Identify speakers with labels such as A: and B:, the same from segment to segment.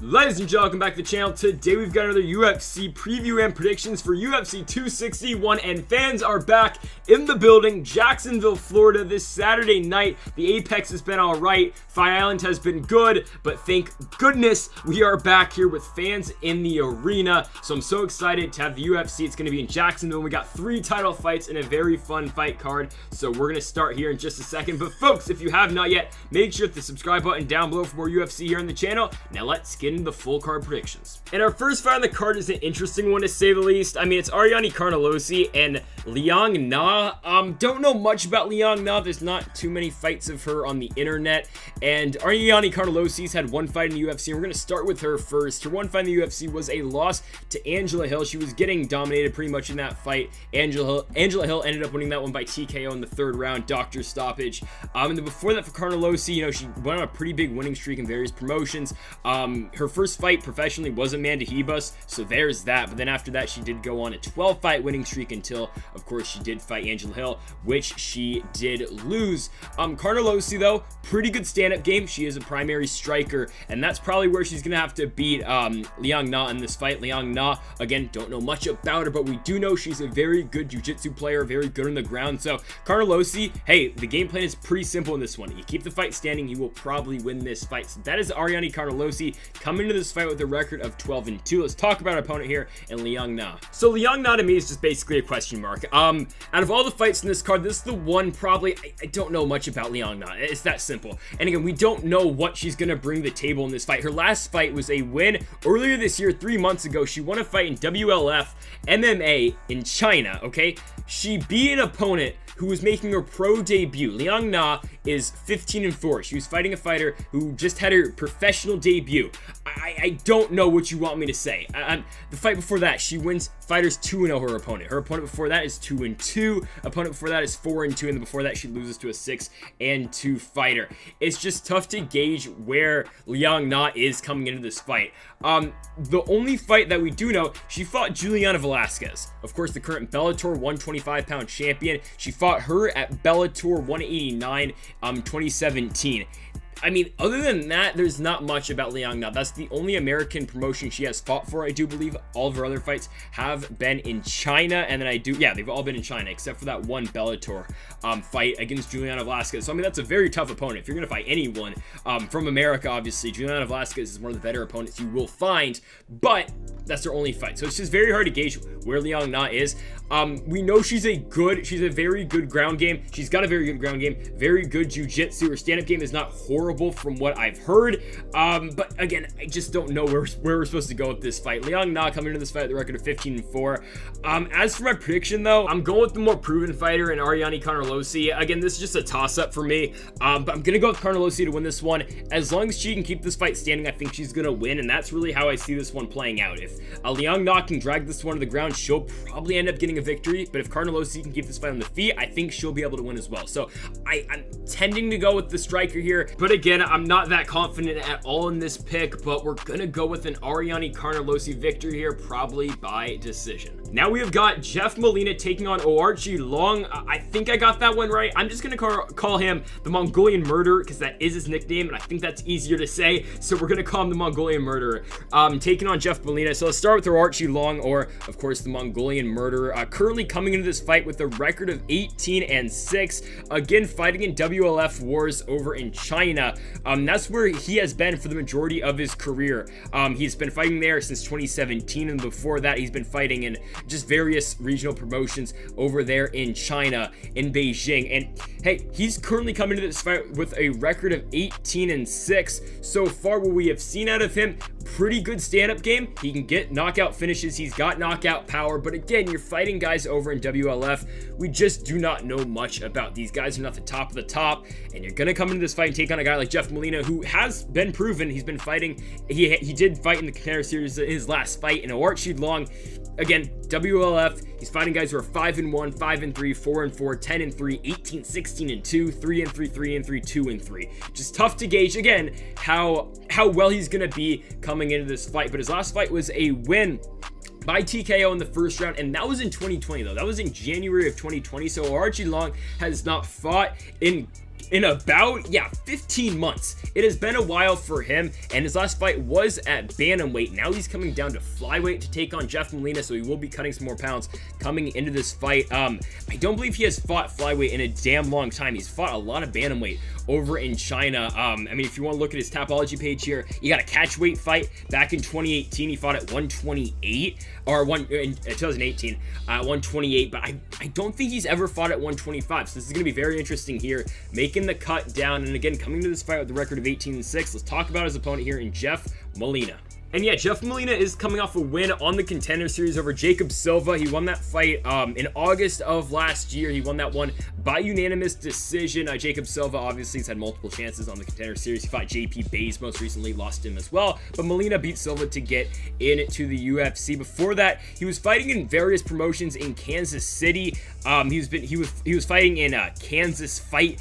A: Ladies and gentlemen, welcome back to the channel. Today we've got another UFC preview and predictions for UFC 261, and fans are back in the building. Jacksonville, Florida this Saturday night. The Apex has been alright, Fight Island has been good, but thank goodness we are back here with fans in the arena. So I'm so excited to have the UFC. It's going to be in Jacksonville. We got 3 title fights and a very fun fight card, so we're going to start here in just a second. But folks, if you have not yet, make sure to hit the subscribe button down below for more UFC here on the channel. Now let's get into the full card predictions. And our first fight on the card is an interesting one, to say the least. I mean, it's Carnelossi and Liang. Don't know much about Liang. There's not too many fights of her on the internet, and Carnelossi's had one fight in the UFC, and we're going to start with her first. Her one fight in the UFC was a loss to Angela Hill. She was getting dominated pretty much in that fight. Angela Hill ended up winning that one by TKO in the 3rd round, doctor stoppage. And then before that, for Carnelossi, she went on a pretty big winning streak in various promotions. Her first fight professionally was Amanda Hebus, so there's that. But then after that, she did go on a 12-fight winning streak until, of course, she did fight Angela Hill, which she did lose. Carnelossi, though, pretty good stand-up game. She is a primary striker, and that's probably where she's gonna have to beat Liang in this fight. Liang, again, don't know much about her, but we do know she's a very good jiu-jitsu player, very good on the ground. So Carnelossi, hey, the game plan is pretty simple in this one. You keep the fight standing, you will probably win this fight. So that is Carnelossi coming into this fight with a record of 12-2. Let's talk about our opponent here, and Liang. So Liang to me is just basically a question mark. Out of all the fights in this card, this is the one probably I don't know much about Liang. It's that simple. And again, we don't know what she's gonna bring to the table in this fight. Her last fight was a win earlier this year, 3 months ago. She won a fight in WLF MMA in China. Okay, she beat an opponent who was making her pro debut. Liang is 15-4. She was fighting a fighter who just had her professional debut. I don't know what you want me to say. The fight before that, she wins fighters 2-0 her opponent. Her opponent before that is 2-2. Opponent before that is 4-2, and before that she loses to a 6-2 fighter. It's just tough to gauge where Liang is coming into this fight. The only fight that we do know, she fought Juliana Velasquez, of course, the current Bellator 125-pound champion. She fought her at Bellator 189 2017. I mean, other than that, there's not much about Liang. That's the only American promotion she has fought for, I do believe. All of her other fights have been in China, and then they've all been in China, except for that one Bellator fight against Juliana Velasquez. So, I mean, that's a very tough opponent. If you're going to fight anyone from America, obviously, Juliana Velasquez is one of the better opponents you will find, but that's her only fight. So, it's just very hard to gauge where Liang is. We know she's a very good ground game. She's got a very good ground game, very good jiu-jitsu. Her stand-up game is not horrible from what I've heard, but again, I just don't know where we're supposed to go with this fight. Liang coming into this fight with the record of 15-4. As for my prediction, though, I'm going with the more proven fighter in Carnelossi. Again, this is just a toss-up for me, but I'm gonna go with Carnelossi to win this one. As long as she can keep this fight standing, I think she's gonna win, and that's really how I see this one playing out. If Liang can drag this one to the ground, she'll probably end up getting a victory, but if Carnelossi can keep this fight on the feet, I think she'll be able to win as well. So I'm tending to go with the striker here, but again, I'm not that confident at all in this pick, but we're gonna go with an Carnelossi victory here, probably by decision. Now we have got Jeff Molina taking on Aori Long. I think I got that one right. I'm just gonna call him the Mongolian Murderer, because that is his nickname, and I think that's easier to say, so we're gonna call him the Mongolian Murderer. Taking on Jeff Molina. So let's start with Aori Long, or of course the Mongolian Murderer. Currently coming into this fight with a record of 18-6. Again, fighting in WLF wars over in China. That's where he has been for the majority of his career. He's been fighting there since 2017, and before that he's been fighting in just various regional promotions over there in China, in Beijing. And hey, he's currently coming to this fight with a record of 18-6 so far. What we have seen out of him, pretty good stand-up game. He can get knockout finishes, he's got knockout power, but again, you're fighting guys over in WLF. We just do not know much about these guys. Are not the top of the top, and you're gonna come into this fight and take on a guy like Jeff Molina, who has been proven. He's been fighting, he did fight in the Connelly series in his last fight, in Aori Long. Again, WLF, he's fighting guys who are 5-1, 5-3, 4-4, 10-3, 18, 16-2, 3-3, 3-3, 2-3. Just tough to gauge again how well he's gonna be coming into this fight. But his last fight was a win by TKO in the first round, and that was in 2020 though. That was in January of 2020. So Aori Long has not fought in in about 15 months. It has been a while for him, and his last fight was at bantamweight. Now he's coming down to flyweight to take on Jeff Molina, so he will be cutting some more pounds coming into this fight. I don't believe he has fought flyweight in a damn long time. He's fought a lot of bantamweight over in China. I mean, if you want to look at his Tapology page here, he got a catchweight fight back in 2018. He fought at 128 in 2018 at 128, but I don't think he's ever fought at 125. So this is going to be very interesting here, making the cut down, and again coming to this fight with the record of 18-6. Let's talk about his opponent here in Jeff Molina. And yeah, Jeff Molina is coming off a win on the Contender Series over Jacob Silva. He won that fight in August of last year. He won that one by unanimous decision. Jacob Silva obviously has had multiple chances on the Contender Series. He fought JP Bays most recently, lost him as well. But Molina beat Silva to get into the UFC. Before that, he was fighting in various promotions in Kansas City. He was fighting in Kansas Fight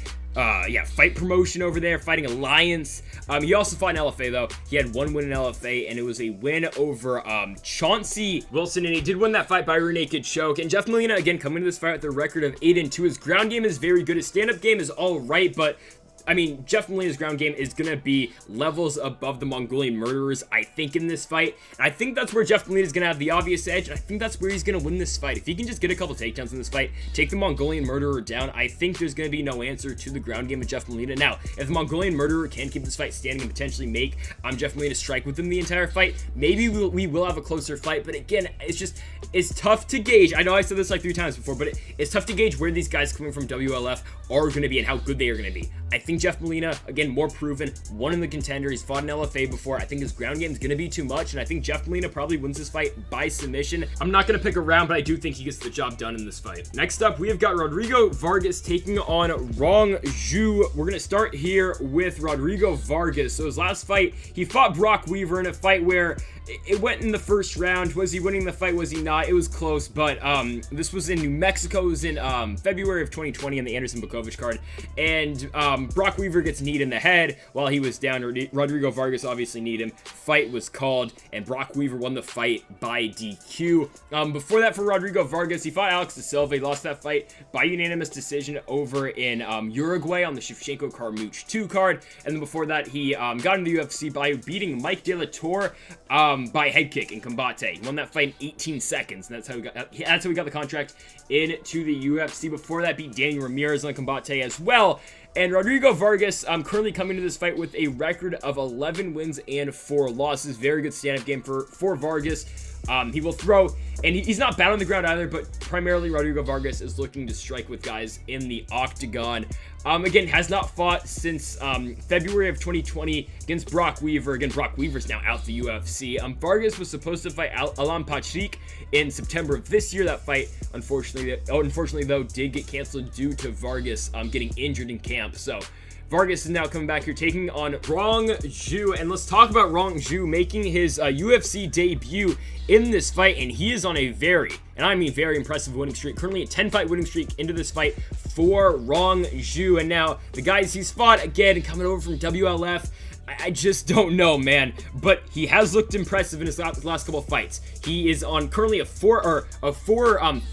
A: promotion over there, fighting Alliance. He also fought in LFA though. He had one win in LFA, and it was a win over Chauncey Wilson, and he did win that fight by rear naked choke. And Jeff Molina, again, coming to this fight with a record of 8-2. His ground game is very good. His stand-up game is all right, but I mean, Jeff Molina's ground game is going to be levels above the Mongolian Murderers, I think, in this fight. And I think that's where Jeff Molina is going to have the obvious edge, and I think that's where he's going to win this fight. If he can just get a couple takedowns in this fight, take the Mongolian Murderer down, I think there's going to be no answer to the ground game of Jeff Molina. Now, if the Mongolian Murderer can keep this fight standing and potentially make Jeff Molina strike with him the entire fight, maybe we will have a closer fight. But again, it's tough to gauge. I know I said this like 3 times before, but it's tough to gauge where these guys coming from WLF are going to be and how good they are going to be. I think Jeff Molina, again, more proven, won in the Contender. He's fought in LFA before. I think his ground game is going to be too much, and I think Jeff Molina probably wins this fight by submission. I'm not going to pick a round, but I do think he gets the job done in this fight. Next up, we have got Rodrigo Vargas taking on Rong Zhu. We're going to start here with Rodrigo Vargas. So his last fight, he fought Brock Weaver in a fight where it went in the first round. Was he winning the fight? Was he not? It was close, but this was in New Mexico. It was in February of 2020 in the Anderson Bukovic card, and Brock Weaver gets kneed in the head while he was down. Rodrigo Vargas obviously kneed him. Fight was called, and Brock Weaver won the fight by DQ. Before that, for Rodrigo Vargas, he fought Alex de Silva. He lost that fight by unanimous decision over in Uruguay on the Shevchenko Carmouche 2 card, and then before that, he got in the UFC by beating Mike De La Torre by head kick in combate. He won that fight in 18 seconds, and that's how he got the contract into the UFC. Before that, beat Daniel Ramirez on combate as well. And Rodrigo Vargas currently coming to this fight with a record of 11 wins and 4 losses. Very good stand-up game for Vargas. He will throw, and he's not bad on the ground either, but primarily Rodrigo Vargas is looking to strike with guys in the octagon. Again, has not fought since February of 2020 against Brock Weaver. Again, Brock Weaver's now out the UFC. Vargas was supposed to fight Alan Patrick in September of this year. That fight, unfortunately though, did get canceled due to Vargas getting injured in camp. So Vargas is now coming back here taking on Rong Zhu, and let's talk about Rong Zhu making his UFC debut in this fight, and he is on a very impressive winning streak. Currently a 10-fight winning streak into this fight for Rong Zhu, and now the guys he's fought, again, coming over from WLF, I just don't know, man, but he has looked impressive in his last couple of fights. He is on currently a four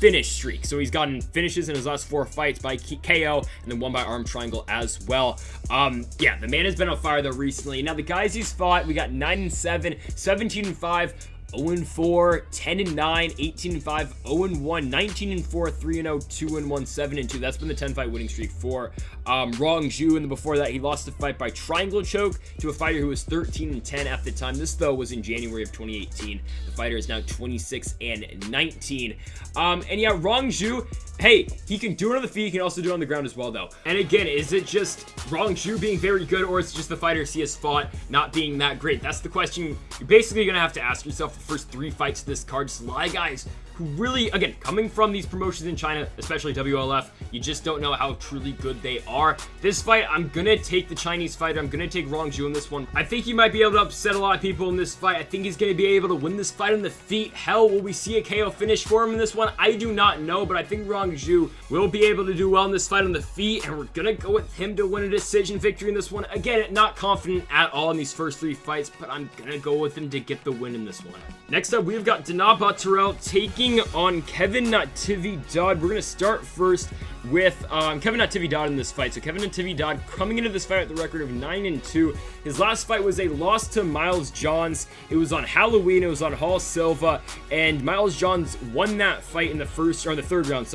A: finish streak, so he's gotten finishes in his last 4 fights by KO and then 1 by arm triangle as well. Yeah, the man has been on fire though recently. Now the guys he's fought, we got 9-7, 17-5, 0-4, 10-9, 18-5, 0-1, 19-4, 3-0, 2-1, 7-2. That's been the 10-fight winning streak for Rong Zhu. And before that, he lost the fight by triangle choke to a fighter who was 13-10 at the time. This, though, was in January of 2018. The fighter is now 26-19. And yeah, Rong Zhu, hey, he can do it on the feet. He can also do it on the ground as well, though. And again, is it just Rong Zhu being very good, or is it just the fighters he has fought not being that great? That's the question you're basically going to have to ask yourself the first 3 fights of this card. Just a lot of guys who really, again, coming from these promotions in China, especially WLF, you just don't know how truly good they are. This fight, I'm going to take the Chinese fighter. I'm going to take Rong Zhu in this one. I think he might be able to upset a lot of people in this fight. I think he's going to be able to win this fight on the feet. Hell, will we see a KO finish for him in this one? I do not know, but I think Rong Zhu will be able to do well in this fight on the feet, and we're going to go with him to win a decision victory in this one. Again, not confident at all in these first 3 fights, but I'm going to go with him to get the win in this one. Next up, we've got Batgerel taking taking on Kevin Natividad. We're going to start first with Kevin Natividad in this fight. So Kevin Natividad coming into this fight with the record of 9-2. His last fight was a loss to Miles Johns. It was on Halloween. It was on Hall Silva, and Miles Johns won that fight in the third round,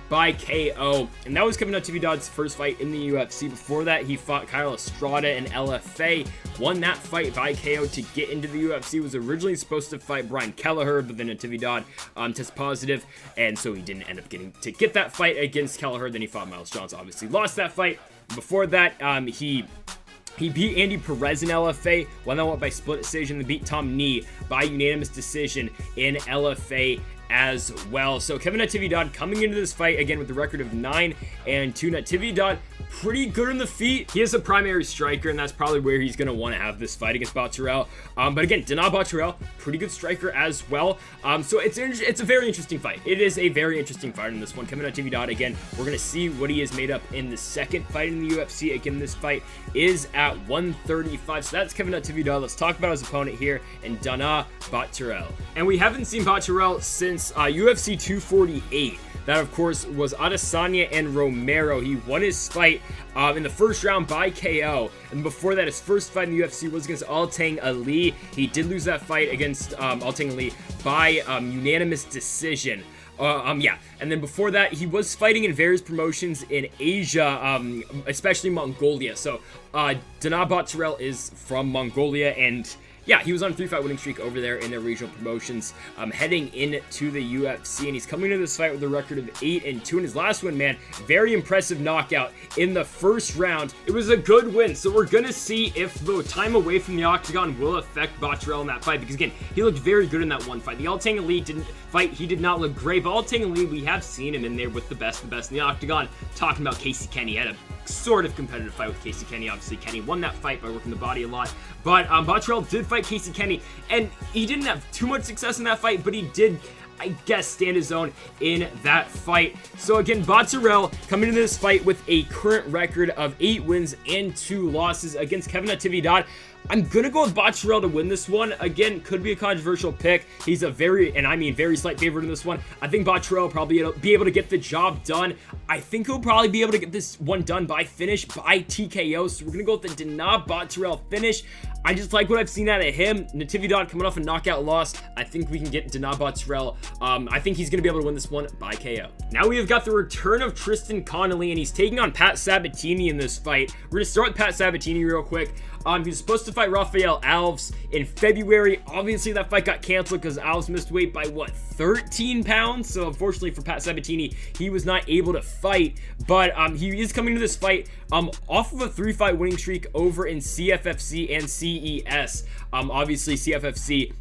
A: by KO. And that was Kevin Natividad's first fight in the UFC. Before that, he fought Kyle Estrada and LFA. Won that fight by KO to get into the UFC. Was originally supposed to fight Brian Kelleher, but then Natividad tested positive, and so he didn't end up getting to get that fight against Kelleher. Then he fought Miles Johns. Obviously lost that fight. Before that, he beat Andy Perez in LFA, won that one by split decision, then beat Tom Nee by unanimous decision in LFA as well. So Kevin Natividad coming into this fight again with the record of 9-2. Natividad pretty good on the feet. He is a primary striker, and that's probably where he's going to want to have this fight against Batgerel. But again, Batgerel, pretty good striker as well. So it's a very interesting fight. It is a very interesting fight in this one. Kevin Natividad, again, we're going to see what he is made up in the second fight in the UFC. Again, this fight is at 135. So that's Kevin Natividad. Let's talk about his opponent here, and Batgerel. And we haven't seen Batgerel since UFC 248. That, of course, was Adesanya and Romero. He won his fight in the first round by KO. And before that, his first fight in the UFC was against Altang Ali. He did lose that fight against Altang Ali by unanimous decision. And then before that, he was fighting in various promotions in Asia, especially Mongolia. So, Batgerel is from Mongolia, and yeah, he was on a 3-fight winning streak over there in their regional promotions, heading into the UFC, and he's coming into this fight with a record of 8-2. In his last win, man, very impressive knockout in the first round. It was a good win, so we're gonna see if the time away from the octagon will affect Batgerel in that fight, because again, he looked very good in that one fight. The Altang Ali he did not look great, but Altang Ali, we have seen him in there with the best in the octagon. Talking about Casey Kenny, had a sort of competitive fight with Casey Kenny. Obviously, Kenny won that fight by working the body a lot, but Batgerel did fight Casey Kenny, and he didn't have too much success in that fight, but he did, I guess, stand his own in that fight. So again, Batgerel coming into this fight with a current record of 8 wins and 2 losses against Kevin Natividad. I'm gonna go with Batgerel to win this one. Again, could be a controversial pick. He's a very slight favorite in this one. I think Batgerel will probably be able to get the job done. I think he'll probably be able to get this one done by TKO. So we're gonna go with the Batgerel finish. I just like what I've seen out of him. Natividad coming off a knockout loss. I think we can get Batgerel. I think he's gonna be able to win this one by KO. Now we have got the return of Tristan Connelly, and he's taking on Pat Sabatini in this fight. We're gonna start with Pat Sabatini real quick. He was supposed to fight Rafael Alves in February. Obviously, that fight got canceled because Alves missed weight by, 13 pounds? So, unfortunately for Pat Sabatini, he was not able to fight. But he is coming to this fight off of a 3-fight winning streak over in CFFC and CES. Obviously, CFFC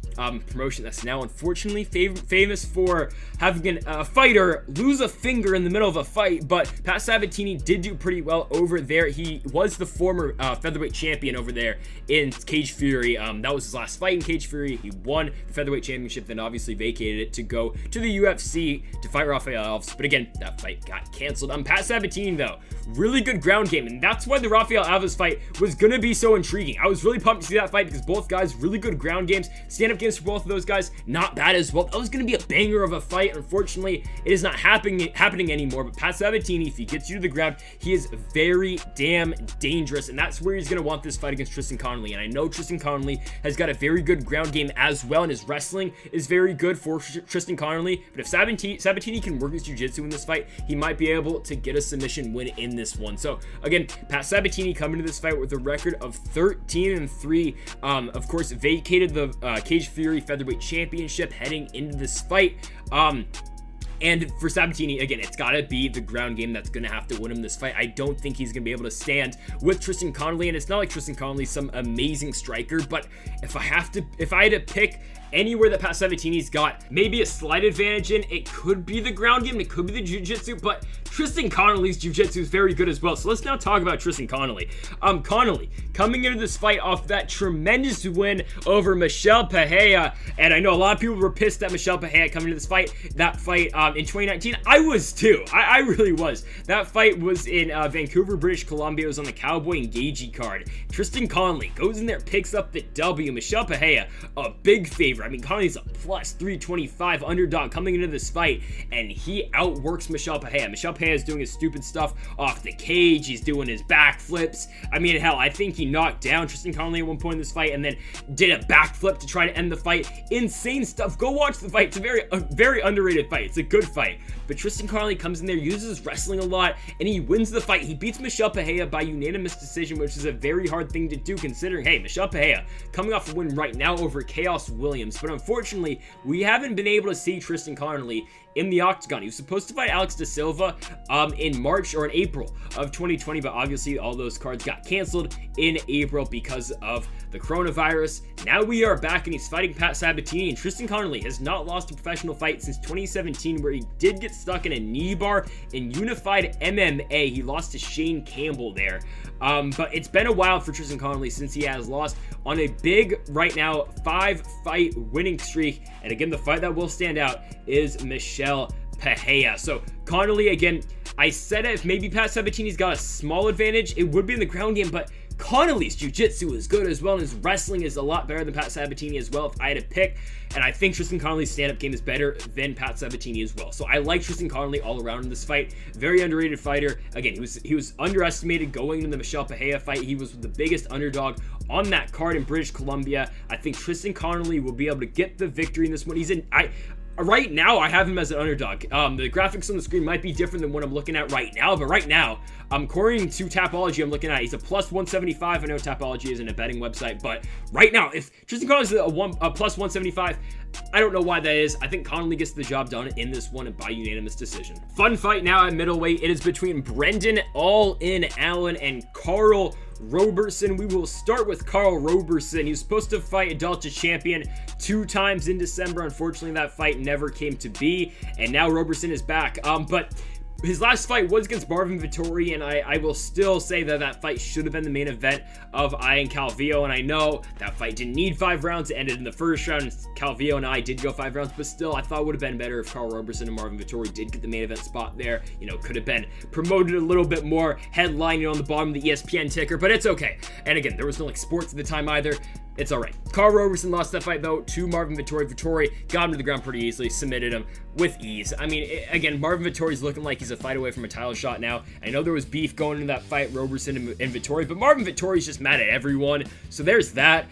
A: promotion that's now unfortunately famous for having a fighter lose a finger in the middle of a fight. But Pat Sabatini did do pretty well over there. He was the former featherweight champion over there in Cage Fury. That was his last fight in Cage Fury. He won the featherweight championship, then obviously vacated it to go to the UFC to fight Rafael Alves. But again, that fight got canceled. Pat Sabatini, though, really good ground game, and that's why the Rafael Alves fight was gonna be so intriguing. I was really pumped to see that fight because both guys really good ground games, stand-up games for both of those guys, not bad as well. That was gonna be a banger of a fight. Unfortunately, it is not happening anymore. But Pat Sabatini, if he gets you to the ground, he is very damn dangerous, and that's where he's gonna want this fight against Tristan Connelly. And I know Tristan Connelly has got a very good ground game as well, and his wrestling is very good for Tristan Connelly. But if Sabatini can work his jiu-jitsu in this fight, he might be able to get a submission win in this one. So again, Pat Sabatini coming to this fight with a record of 13-3. Of course, vacated the Cage Fury featherweight championship heading into this fight. And for Sabatini, again, it's got to be the ground game that's going to have to win him this fight. I don't think he's going to be able to stand with Tristan Connelly, and it's not like Tristan Connelly's some amazing striker, but if I had to pick anywhere that Pat Sabatini's got maybe a slight advantage in, it could be the ground game, it could be the jiu-jitsu, but Tristan Connelly's jiu-jitsu is very good as well. So let's now talk about Tristan Connelly. Connelly coming into this fight off that tremendous win over Michel Pereira, and I know a lot of people were pissed at Michel Pereira coming into this fight. That fight in 2019, I was too. I really was. That fight was in Vancouver, British Columbia. It was on the Cowboy and Gagey card. Tristan Connelly goes in there, picks up the W. Michel Pereira, a big favorite. I mean, Connelly's a plus 325 underdog coming into this fight, and he outworks Michel Pereira. Michel Pereira is doing his stupid stuff off the cage. He's doing his backflips. I mean, hell, I think he knocked down Tristan Connelly at one point in this fight and then did a backflip to try to end the fight. Insane stuff. Go watch the fight. It's a very underrated fight. It's a good fight. But Tristan Connelly comes in there, uses wrestling a lot, and he wins the fight. He beats Michel Pereira by unanimous decision, which is a very hard thing to do considering, hey, Michel Pereira coming off a win right now over Chaos Williams. But unfortunately, we haven't been able to see Tristan Connelly in the octagon. He was supposed to fight Alex da Silva in March or in April of 2020, but obviously all those cards got canceled in April because of the coronavirus. Now we are back and he's fighting Pat Sabatini, and Tristan Connelly has not lost a professional fight since 2017, where he did get stuck in a knee bar in Unified MMA. He lost to Shane Campbell there. But it's been a while for Tristan Connelly since he has lost on a big, right now, 5-fight winning streak. And again, the fight that will stand out is Michel Pereira. So Connelly, again, I said if maybe Pat Sabatini's got a small advantage, it would be in the ground game, but Connelly's jiu-jitsu is good as well, and his wrestling is a lot better than Pat Sabatini as well, if I had to pick. And I think Tristan Connelly's stand-up game is better than Pat Sabatini as well. So I like Tristan Connelly all around in this fight. Very underrated fighter. Again, he was underestimated going into the Michel Pereira fight. He was the biggest underdog on that card in British Columbia. I think Tristan Connelly will be able to get the victory in this one. Right now, I have him as an underdog. The graphics on the screen might be different than what I'm looking at right now, but right now, according to Tapology, I'm looking at, he's a plus 175. I know Tapology isn't a betting website, but right now, if Tristan Connelly is a plus 175, I don't know why that is. I think Connelly gets the job done in this one by unanimous decision. Fun fight now at middleweight. It is between Brendan All-In Allen and Carl Roberson. We will start with Carl Roberson. He was supposed to fight a Delta champion 2 times in December. Unfortunately, that fight never came to be, and now Roberson is back. But his last fight was against Marvin Vettori, and I will still say that fight should have been the main event of Ian Calvillo, and I know that fight didn't need 5 rounds. It ended in the first round. Calvillo and I did go 5 rounds, but still, I thought it would have been better if Carl Roberson and Marvin Vettori did get the main event spot there. You know, could have been promoted a little bit more, headlining on the bottom of the ESPN ticker, but it's okay. And again, there was no sports at the time either. It's all right. Carl Roberson lost that fight, though, to Marvin Vettori. Vettori got him to the ground pretty easily, submitted him with ease. I mean, again, Marvin Vettori's looking like he's a fight away from a title shot now. I know there was beef going into that fight, Roberson and Vettori, but Marvin Vettori's just mad at everyone, so there's that.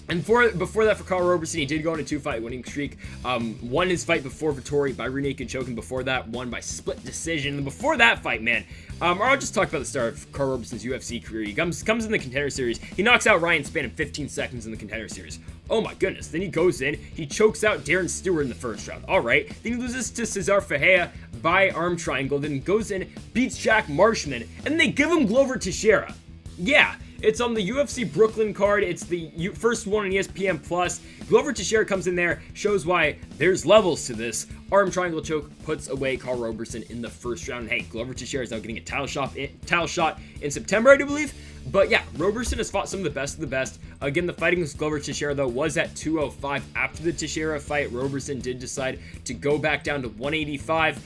A: And before that, for Carl Roberson, he did go on a 2-fight winning streak. Won his fight before Vettori by rear naked choke, and before that, won by split decision. And before that fight, man, I'll just talk about the start of Carl Roberson's UFC career. He comes in the Contender Series. He knocks out Ryan Spann in 15 seconds in the Contender Series. Oh my goodness. Then he goes in. He chokes out Darren Stewart in the first round. All right. Then he loses to Cesar Ferreira by arm triangle. Then he goes in, beats Jack Marshman, and they give him Glover Teixeira. Yeah. It's on the UFC Brooklyn card. It's the first one on ESPN Plus. Glover Teixeira comes in there, shows why there's levels to this. Arm triangle choke puts away Carl Roberson in the first round. Hey, Glover Teixeira is now getting a title shot in September, I do believe. But yeah, Roberson has fought some of the best. Again, the fight against Glover Teixeira, though, was at 205. After the Teixeira fight, Roberson did decide to go back down to 185.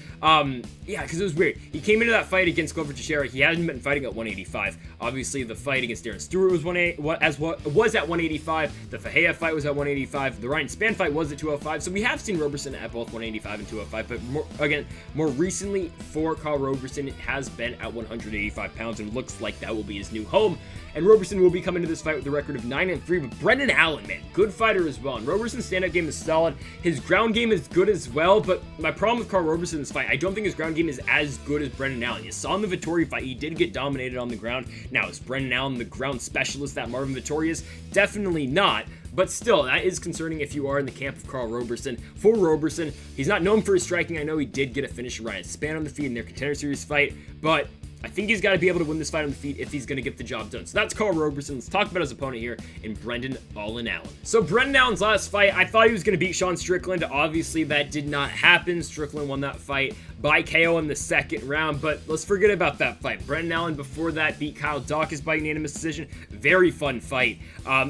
A: Yeah, because it was weird. He came into that fight against Glover Teixeira. He hadn't been fighting at 185. Obviously, the fight against Darren Stewart was at 185. The Ferreira fight was at 185. The Ryan Spann fight was at 205. So we have seen Roberson at both 185 and 205. But more recently for Carl Roberson, it has been at 185 pounds, and looks like that will be his new home. And Roberson will be coming to this fight with a record of 9-3, but Brendan Allen, man, good fighter as well. And Roberson's stand-up game is solid. His ground game is good as well, but my problem with Carl Roberson in this fight, I don't think his ground game is as good as Brendan Allen. You saw in the Vettori fight, he did get dominated on the ground. Now, is Brendan Allen the ground specialist that Marvin Vettori is? Definitely not. But still, that is concerning if you are in the camp of Carl Roberson. For Roberson, he's not known for his striking. I know he did get a finish Ryan Spann on the feet in their Contender Series fight, but I think he's got to be able to win this fight on the feet if he's going to get the job done. So that's Carl Roberson. Let's talk about his opponent here in Brendan All-In Allen. So Brendan Allen's last fight, I thought he was going to beat Sean Strickland. Obviously, that did not happen. Strickland won that fight by KO in the second round, but let's forget about that fight. Brendan Allen before that beat Kyle Dawkins by unanimous decision. Very fun fight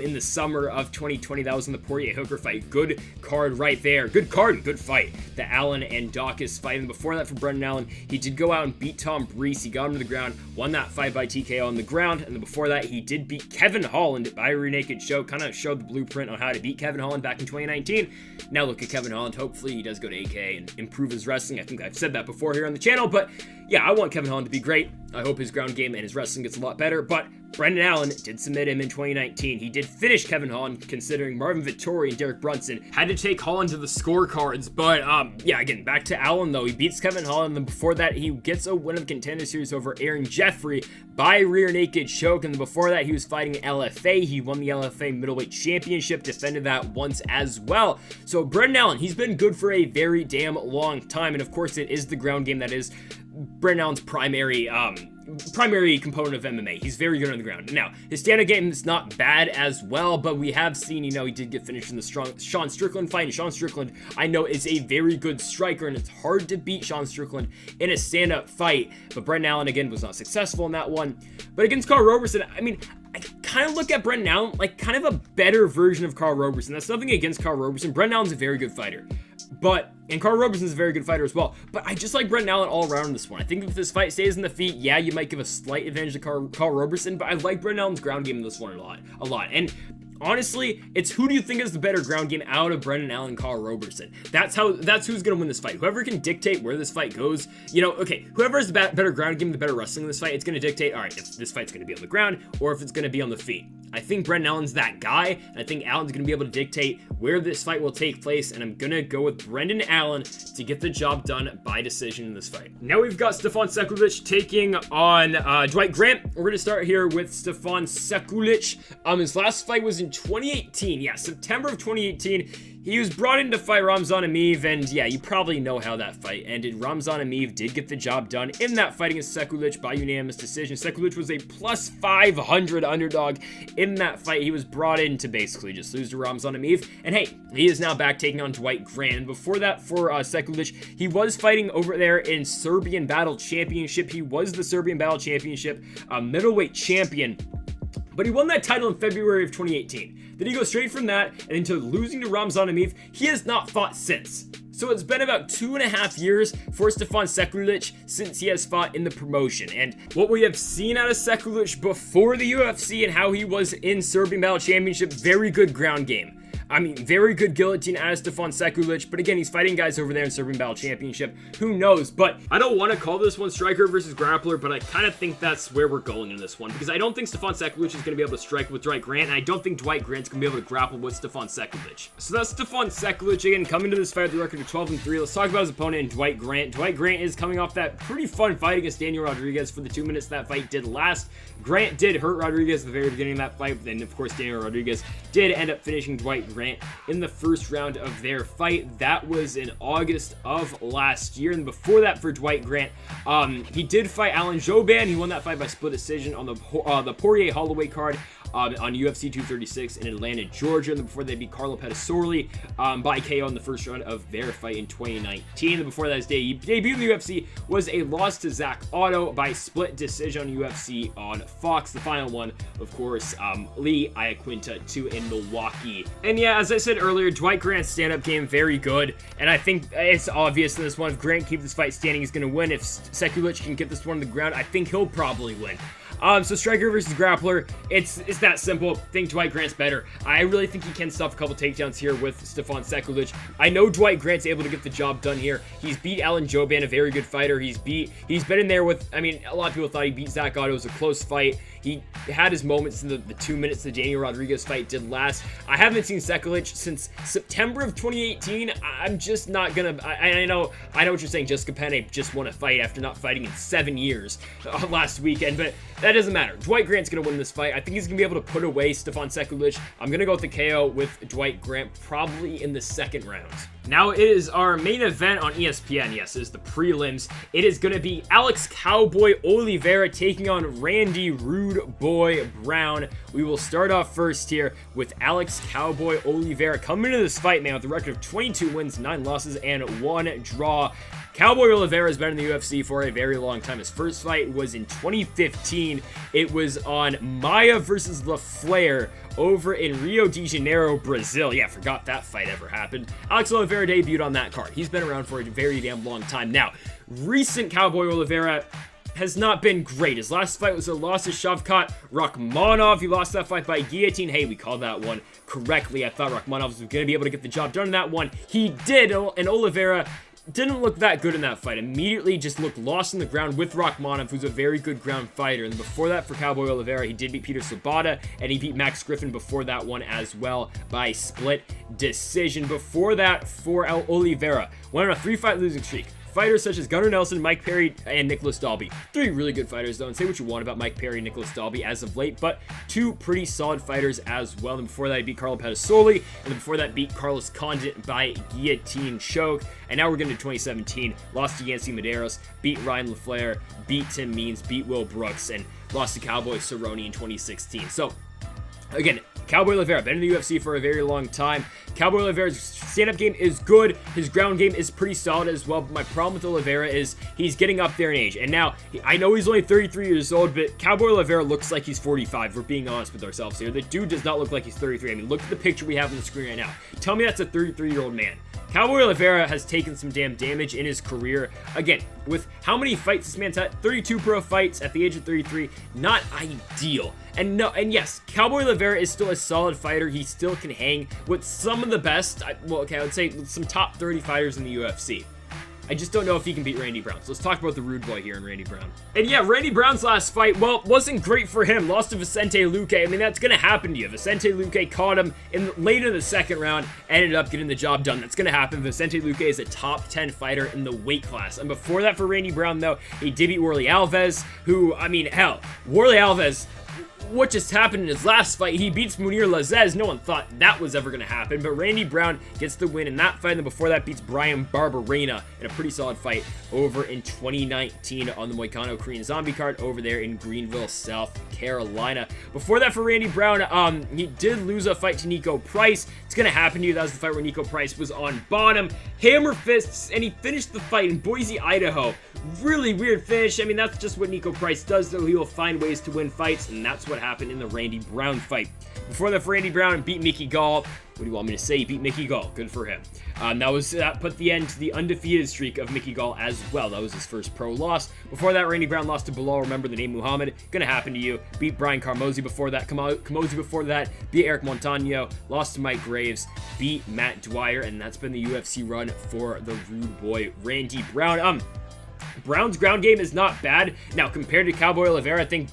A: in the summer of 2020. That was in the Poirier-Hooker fight. Good card right there. Good card and good fight. The Allen and Dawkins fight. And before that for Brendan Allen, he did go out and beat Tom Breese. He got him to the ground, won that fight by TKO on the ground. And then before that, he did beat Kevin Holland by a rear naked choke. Kind of showed the blueprint on how to beat Kevin Holland back in 2019. Now look at Kevin Holland. Hopefully he does go to AK and improve his wrestling. I think I've said that before here on the channel, but yeah, I want Kevin Holland to be great. I hope his ground game and his wrestling gets a lot better, but Brendan Allen did submit him in 2019. He did finish Kevin Holland, considering Marvin Vettori and Derek Brunson had to take Holland to the scorecards, but yeah, again, back to Allen though. He beats Kevin Holland, and then before that, he gets a win of the Contender Series over Aaron Jeffrey by rear naked choke, and then before that, he was fighting LFA. He won the LFA middleweight championship, defended that once as well. So Brendan Allen, he's been good for a very damn long time, and of course, it is the ground game that is Brendan Allen's primary component of MMA. He's very good on the ground. Now, his stand-up game is not bad as well, but we have seen, you know, he did get finished in the Sean Strickland fight, and Sean Strickland, I know, is a very good striker, and it's hard to beat Sean Strickland in a stand-up fight, but Brendan Allen, again, was not successful in that one. But against Carl Roberson, I mean, I kind of look at Brendan Allen like kind of a better version of Carl Roberson. That's nothing against Carl Roberson. Brendan Allen's a very good fighter. And Carl Roberson's a very good fighter as well. But I just like Brendan Allen all around in this one. I think if this fight stays in the feet, yeah, you might give a slight advantage to Carl Roberson, but I like Brendan Allen's ground game in this one a lot. And honestly, it's who do you think is the better ground game out of Brendan Allen and Carl Roberson? That's who's going to win this fight. Whoever can dictate where this fight goes, you know, okay, whoever has the better ground game, the better wrestling in this fight, it's going to dictate, all right, if this fight's going to be on the ground or if it's going to be on the feet. I think Brendan Allen's that guy, and I think Allen's going to be able to dictate where this fight will take place, and I'm going to go with Brendan Allen to get the job done by decision in this fight. Now we've got Stefan Sekulic taking on Dwight Grant. We're going to start here with Stefan Sekulic. His last fight was in 2018. Yeah, September of 2018. He was brought in to fight Ramzan Emeev, and yeah, you probably know how that fight ended. Ramzan Emeev did get the job done in that fight against Sekulic by unanimous decision. Sekulic was a plus 500 underdog in that fight. He was brought in to basically just lose to Ramzan Emeev, and hey, he is now back taking on Dwight Grant. Before that, for Sekulic, he was fighting over there in Serbian Battle Championship. He was the Serbian Battle Championship middleweight champion, but he won that title in February of 2018. Then he goes straight from that and into losing to Ramzan Emeev. He has not fought since. So it's been about 2.5 years for Stefan Sekulic since he has fought in the promotion. And what we have seen out of Sekulic before the UFC and how he was in Serbian Battle Championship, very good ground game. I mean, very good guillotine out of Stefan Sekulic, but again, he's fighting guys over there in Serbian Battle Championship. Who knows? But I don't want to call this one striker versus grappler, but I kind of think that's where we're going in this one, because I don't think Stefan Sekulic is going to be able to strike with Dwight Grant, and I don't think Dwight Grant's going to be able to grapple with Stefan Sekulic. So that's Stefan Sekulic, again, coming to this fight with the record of 12-3. Let's talk about his opponent in Dwight Grant. Dwight Grant is coming off that pretty fun fight against Daniel Rodriguez for the 2 minutes that fight did last. Grant did hurt Rodriguez at the very beginning of that fight, and of course, Daniel Rodriguez did end up finishing Dwight Grant in the first round of their fight. That was in August of last year. And before that, for Dwight Grant, he did fight Alan Jouban. He won that fight by split decision on the Poirier-Holloway card on UFC 236 in Atlanta, Georgia. And before they beat Carlo Pedersoli by KO in the first round of their fight in 2019. And before that, his debut in the UFC was a loss to Zach Otto by split decision on UFC on Fox. The final one, of course, Lee Iaquinta 2 in Milwaukee. And yeah, as I said earlier, Dwight Grant's stand-up game very good, and I think it's obvious in this one, if Grant keeps this fight standing, he's going to win. If Sekulic can get this one on the ground, I think he'll probably win. So striker versus grappler, it's that simple. I think Dwight Grant's better. I really think he can stuff a couple takedowns here with Stefan Sekulic. I know Dwight Grant's able to get the job done here. He's beat Alan Jouban, a very good fighter. He's been in there with, I mean, a lot of people thought he beat Zach Otto. It was a close fight. He had his moments in the 2 minutes the Daniel Rodriguez fight did last. I haven't seen Sekulic since September of 2018. I'm just not gonna, I know what you're saying. Jessica Penne just won a fight after not fighting in 7 years last weekend, but that doesn't matter. Dwight Grant's gonna win this fight. I think he's gonna be able to put away Stefan Sekulic. I'm gonna go with the KO with Dwight Grant, probably in the second round. Now it is our main event on ESPN. Yes, it is the prelims. It is going to be Alex Cowboy Oliveira taking on Randy Rude Boy Brown. We will start off first here with Alex Cowboy Oliveira coming into this fight, man, with a record of 22 wins, 9 losses, and 1 draw. Cowboy Oliveira has been in the UFC for a very long time. His first fight was in 2015. It was on Maia versus LaFleur over in Rio de Janeiro, Brazil. Yeah, forgot that fight ever happened. Alex Oliveira debuted on that card. He's been around for a very damn long time. Now, recent Cowboy Oliveira has not been great. His last fight was a loss to Shavkat Rakhmonov. He lost that fight by guillotine. Hey, we called that one correctly. I thought Rakhmonov was going to be able to get the job done in that one. He did, and Oliveira didn't look that good in that fight. Immediately just looked lost in the ground with Rakhmonov, who's a very good ground fighter. And before that, for Cowboy Oliveira, he did beat Peter Sabata, and he beat Max Griffin before that one as well by split decision. Before that, for Oliveira, went on a 3-fight losing streak. Fighters such as Gunnar Nelson, Mike Perry, and Nicholas Dalby. 3 really good fighters, though, and say what you want about Mike Perry and Nicholas Dalby as of late, but 2 pretty solid fighters as well. And before that, he beat Carlo Pedasoli, and before that, beat Carlos Condit by guillotine choke. And now we're getting to 2017. Lost to Yancy Medeiros, beat Ryan LaFleur, beat Tim Means, beat Will Brooks, and lost to Cowboy Cerrone in 2016. So, again, Cowboy Oliveira, been in the UFC for a very long time. Cowboy Oliveira's stand-up game is good. His ground game is pretty solid as well. But my problem with Oliveira is he's getting up there in age. And now, I know he's only 33 years old, but Cowboy Oliveira looks like he's 45. We're being honest with ourselves here. The dude does not look like he's 33. I mean, look at the picture we have on the screen right now. Tell me that's a 33-year-old man. Cowboy Oliveira has taken some damn damage in his career. Again, with how many fights this man's had, 32 pro fights at the age of 33, not ideal. And yes, Cowboy Oliveira is still a solid fighter. He still can hang with some of the best, I would say some top 30 fighters in the UFC. I just don't know if he can beat Randy Brown. So let's talk about the rude boy here in Randy Brown. And yeah, Randy Brown's last fight, well, wasn't great for him. Lost to Vicente Luque. I mean, that's going to happen to you. Vicente Luque caught him late in the second round, ended up getting the job done. That's going to happen. Vicente Luque is a top 10 fighter in the weight class. And before that, for Randy Brown, though, he did beat Warlley Alves, who, I mean, hell, Warlley Alves, what just happened in his last fight? He beats Munir Lazzez. No one thought that was ever going to happen, but Randy Brown gets the win in that fight, and then before that beats Brian Barberena in a pretty solid fight over in 2019 on the Moicano Korean Zombie card over there in Greenville, South Carolina. Before that, for Randy Brown, he did lose a fight to Nico Price. It's going to happen to you. That was the fight where Nico Price was on bottom, hammer fists, and he finished the fight in Boise, Idaho. Really weird finish. I mean, that's just what Nico Price does, though. He will find ways to win fights, and that's what happened in the Randy Brown fight. Before that, for Randy Brown, beat Mickey Gall. What do you want me to say? He beat Mickey Gall. Good for him. That put the end to the undefeated streak of Mickey Gall as well. That was his first pro loss. Before that, Randy Brown lost to Bilal. Remember the name Muhammad. Gonna happen to you. Beat Brian Carmozzi before that. Carmozzi before that. Beat Eric Montano. Lost to Mike Graves. Beat Matt Dwyer. And that's been the UFC run for the rude boy Randy Brown. Brown's ground game is not bad. Now, compared to Cowboy Oliveira, I think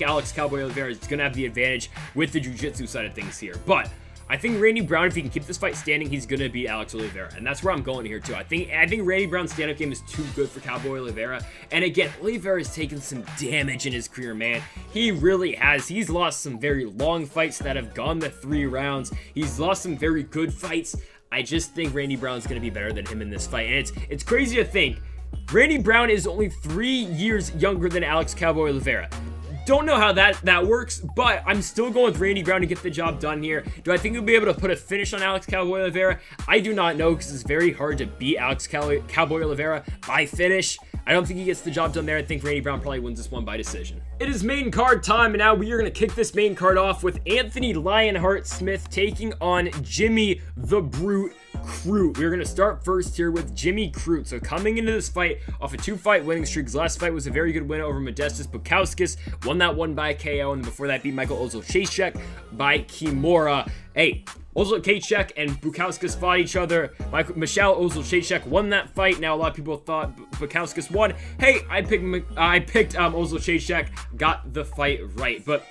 A: Alex Cowboy Oliveira is going to have the advantage with the jiu-jitsu side of things here. But I think Randy Brown, if he can keep this fight standing, he's going to beat Alex Oliveira. And that's where I'm going here, too. I think Randy Brown's stand-up game is too good for Cowboy Oliveira. And again, Oliveira's taken some damage in his career, man. He really has. He's lost some very long fights that have gone the 3 rounds. He's lost some very good fights. I just think Randy Brown's going to be better than him in this fight. And it's crazy to think Randy Brown is only 3 years younger than Alex Cowboy Oliveira. Don't know how that works, but I'm still going with Randy Brown to get the job done here. Do I think he'll be able to put a finish on Alex Cowboy Oliveira? I do not know, because it's very hard to beat Alex Cowboy Oliveira by finish. I don't think he gets the job done there. I think Randy Brown probably wins this one by decision. It is main card time, and now we are going to kick this main card off with Anthony Lionheart Smith taking on Jimmy the Brute Crute. We're going to start first here with Jimmy Crute. So coming into this fight off a 2-fight winning streak. His last fight was a very good win over Modestas Bukauskas. Won that one by KO, and before that beat Michael Ozolchacek by Kimura. Hey, Ozolchacek and Bukauskas fought each other. Michelle Ozolchacek won that fight. Now a lot of people thought Bukauskas won. Hey, I picked Ozolchacek, got the fight right. But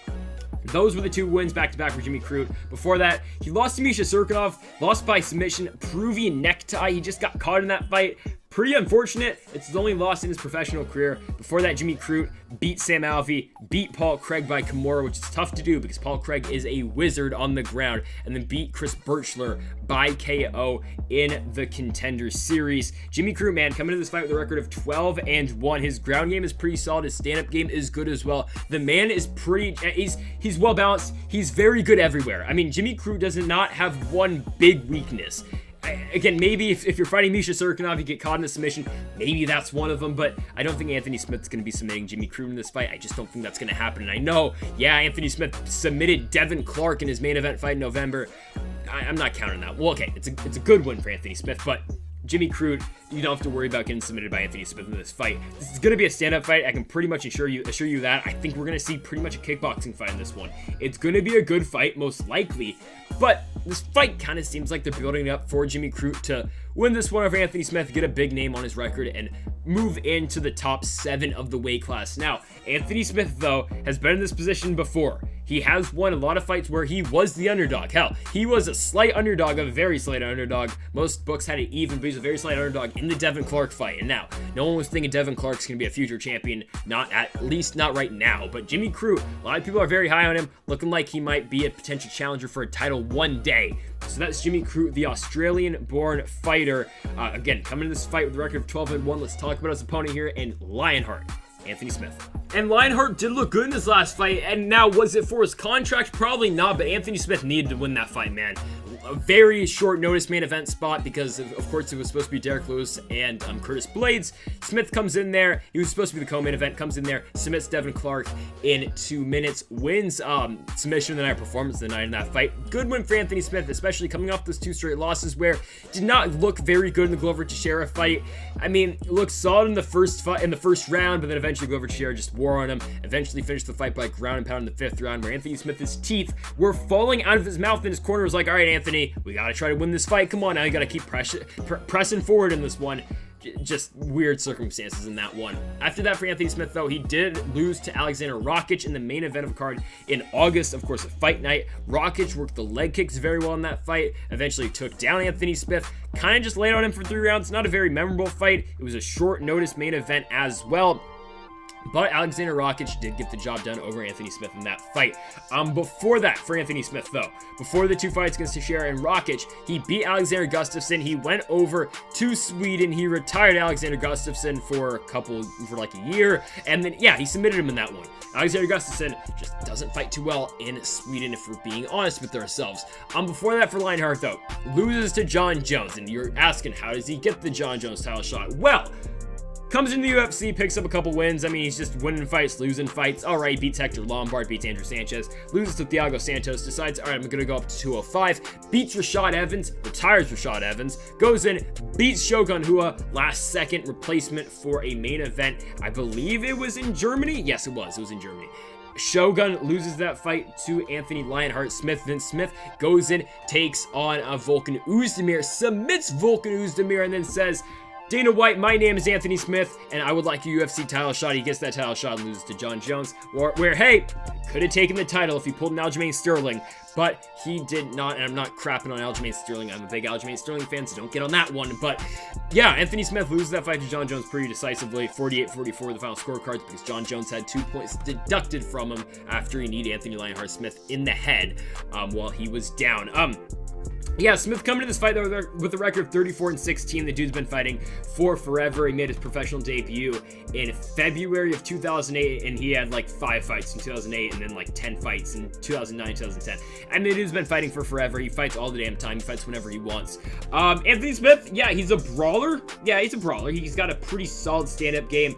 A: those were the 2 wins back-to-back for Jimmy Crute. Before that, he lost to Misha Serkinov, lost by submission, Peruvian necktie. He just got caught in that fight. Pretty unfortunate. It's his only loss in his professional career. Before that, Jimmy Crute beat Sam Alvey, beat Paul Craig by Kimura, which is tough to do because Paul Craig is a wizard on the ground, and then beat Chris Birchler by KO in the Contender Series. Jimmy Crute, man, coming into this fight with a record of 12-1. His ground game is pretty solid. His stand-up game is good as well. The man is he's well-balanced. He's very good everywhere. I mean, Jimmy Crute does not have one big weakness. again, maybe if you're fighting Misha Serkinov, you get caught in a submission, maybe that's one of them, but I don't think Anthony Smith's going to be submitting Jimmy Crute in this fight. I just don't think that's going to happen. And I know, yeah, Anthony Smith submitted Devin Clark in his main event fight in November. I'm not counting that. Well, okay, it's a good win for Anthony Smith, but Jimmy Crute, you don't have to worry about getting submitted by Anthony Smith in this fight. This is going to be a stand-up fight. I can pretty much assure you that. I think we're going to see pretty much a kickboxing fight in this one. It's going to be a good fight, most likely, but this fight kind of seems like they're building up for Jimmy Crute to win this one over Anthony Smith, get a big name on his record, and move into the top 7 of the weight class. Now, Anthony Smith, though, has been in this position before. He has won a lot of fights where he was the underdog. Hell, he was a slight underdog, a very slight underdog. Most books had it even, but he's a very slight underdog in the Devin Clark fight. And now, no one was thinking Devin Clark's going to be a future champion, at least not right now. But Jimmy Crute, a lot of people are very high on him, looking like he might be a potential challenger for a title one day. So that's Jimmy Crute, the Australian-born fighter. Again, coming into this fight with a record of 12-1. Let's talk about his opponent here, and Lionheart, Anthony Smith. And Lionheart did look good in his last fight, and now was it for his contract? Probably not, but Anthony Smith needed to win that fight, man. A very short notice main event spot because of course it was supposed to be Derek Lewis and Curtis Blades. Smith comes in there, he was supposed to be the co-main event, comes in there, submits Devin Clark in 2 minutes, wins submission of the night, performance of the night in that fight. Good win for Anthony Smith, especially coming off those 2 straight losses where did not look very good in the Glover Teixeira fight. I mean, looked solid in the first round, but then eventually Glover Teixeira just wore on him, eventually finished the fight by ground and pound in the 5th round where Anthony Smith's teeth were falling out of his mouth, and his corner was like, all right, Anthony, we gotta try to win this fight. Come on now, you gotta keep pressing forward in this one. Just weird circumstances in that one. After that for Anthony Smith, though, he did lose to Alexander Rakic in the main event of the card in August, of course, a fight night. Rakic worked the leg kicks very well in that fight, eventually took down Anthony Smith, kind of just laid on him for 3 rounds. Not a very memorable fight. It was a short notice main event as well. But Alexander Rakic did get the job done over Anthony Smith in that fight. Before that, for Anthony Smith, though, before the 2 fights against Teixeira and Rakic, he beat Alexander Gustafsson. He went over to Sweden. He retired Alexander Gustafsson for like a year. And then, yeah, he submitted him in that one. Alexander Gustafsson just doesn't fight too well in Sweden, if we're being honest with ourselves. Before that, for Lionheart, though, loses to John Jones. And you're asking, how does he get the John Jones title shot? Well, comes into the UFC, picks up a couple wins. I mean, he's just winning fights, losing fights. All right, beats Hector Lombard, beats Andrew Sanchez, loses to Thiago Santos, decides, all right, I'm going to go up to 205, beats Rashad Evans, retires Rashad Evans, goes in, beats Shogun Rua, last second replacement for a main event. I believe it was in Germany. Yes, it was in Germany. Shogun loses that fight to Anthony Lionheart Smith. Vince Smith goes in, takes on Volkan Oezdemir, submits Volkan Oezdemir, and then says, Dana White, my name is Anthony Smith, and I would like a UFC title shot. He gets that title shot and loses to John Jones, where hey, could have taken the title if he pulled an Aljamain Sterling, but he did not, and I'm not crapping on Aljamain Sterling. I'm a big Aljamain Sterling fan, so don't get on that one. But yeah, Anthony Smith loses that fight to John Jones pretty decisively, 48-44 the final scorecards, because John Jones had 2 points deducted from him after he kneed Anthony Lionheart Smith in the head while he was down. Yeah, Smith coming to this fight though with a record of 34-16. The dude's been fighting for forever. He made his professional debut in February of 2008, and he had like 5 fights in 2008, and then like 10 fights in 2009, 2010. And the dude's been fighting for forever. He fights all the damn time. He fights whenever he wants. Anthony Smith, yeah, he's a brawler. Yeah, he's a brawler. He's got a pretty solid stand-up game.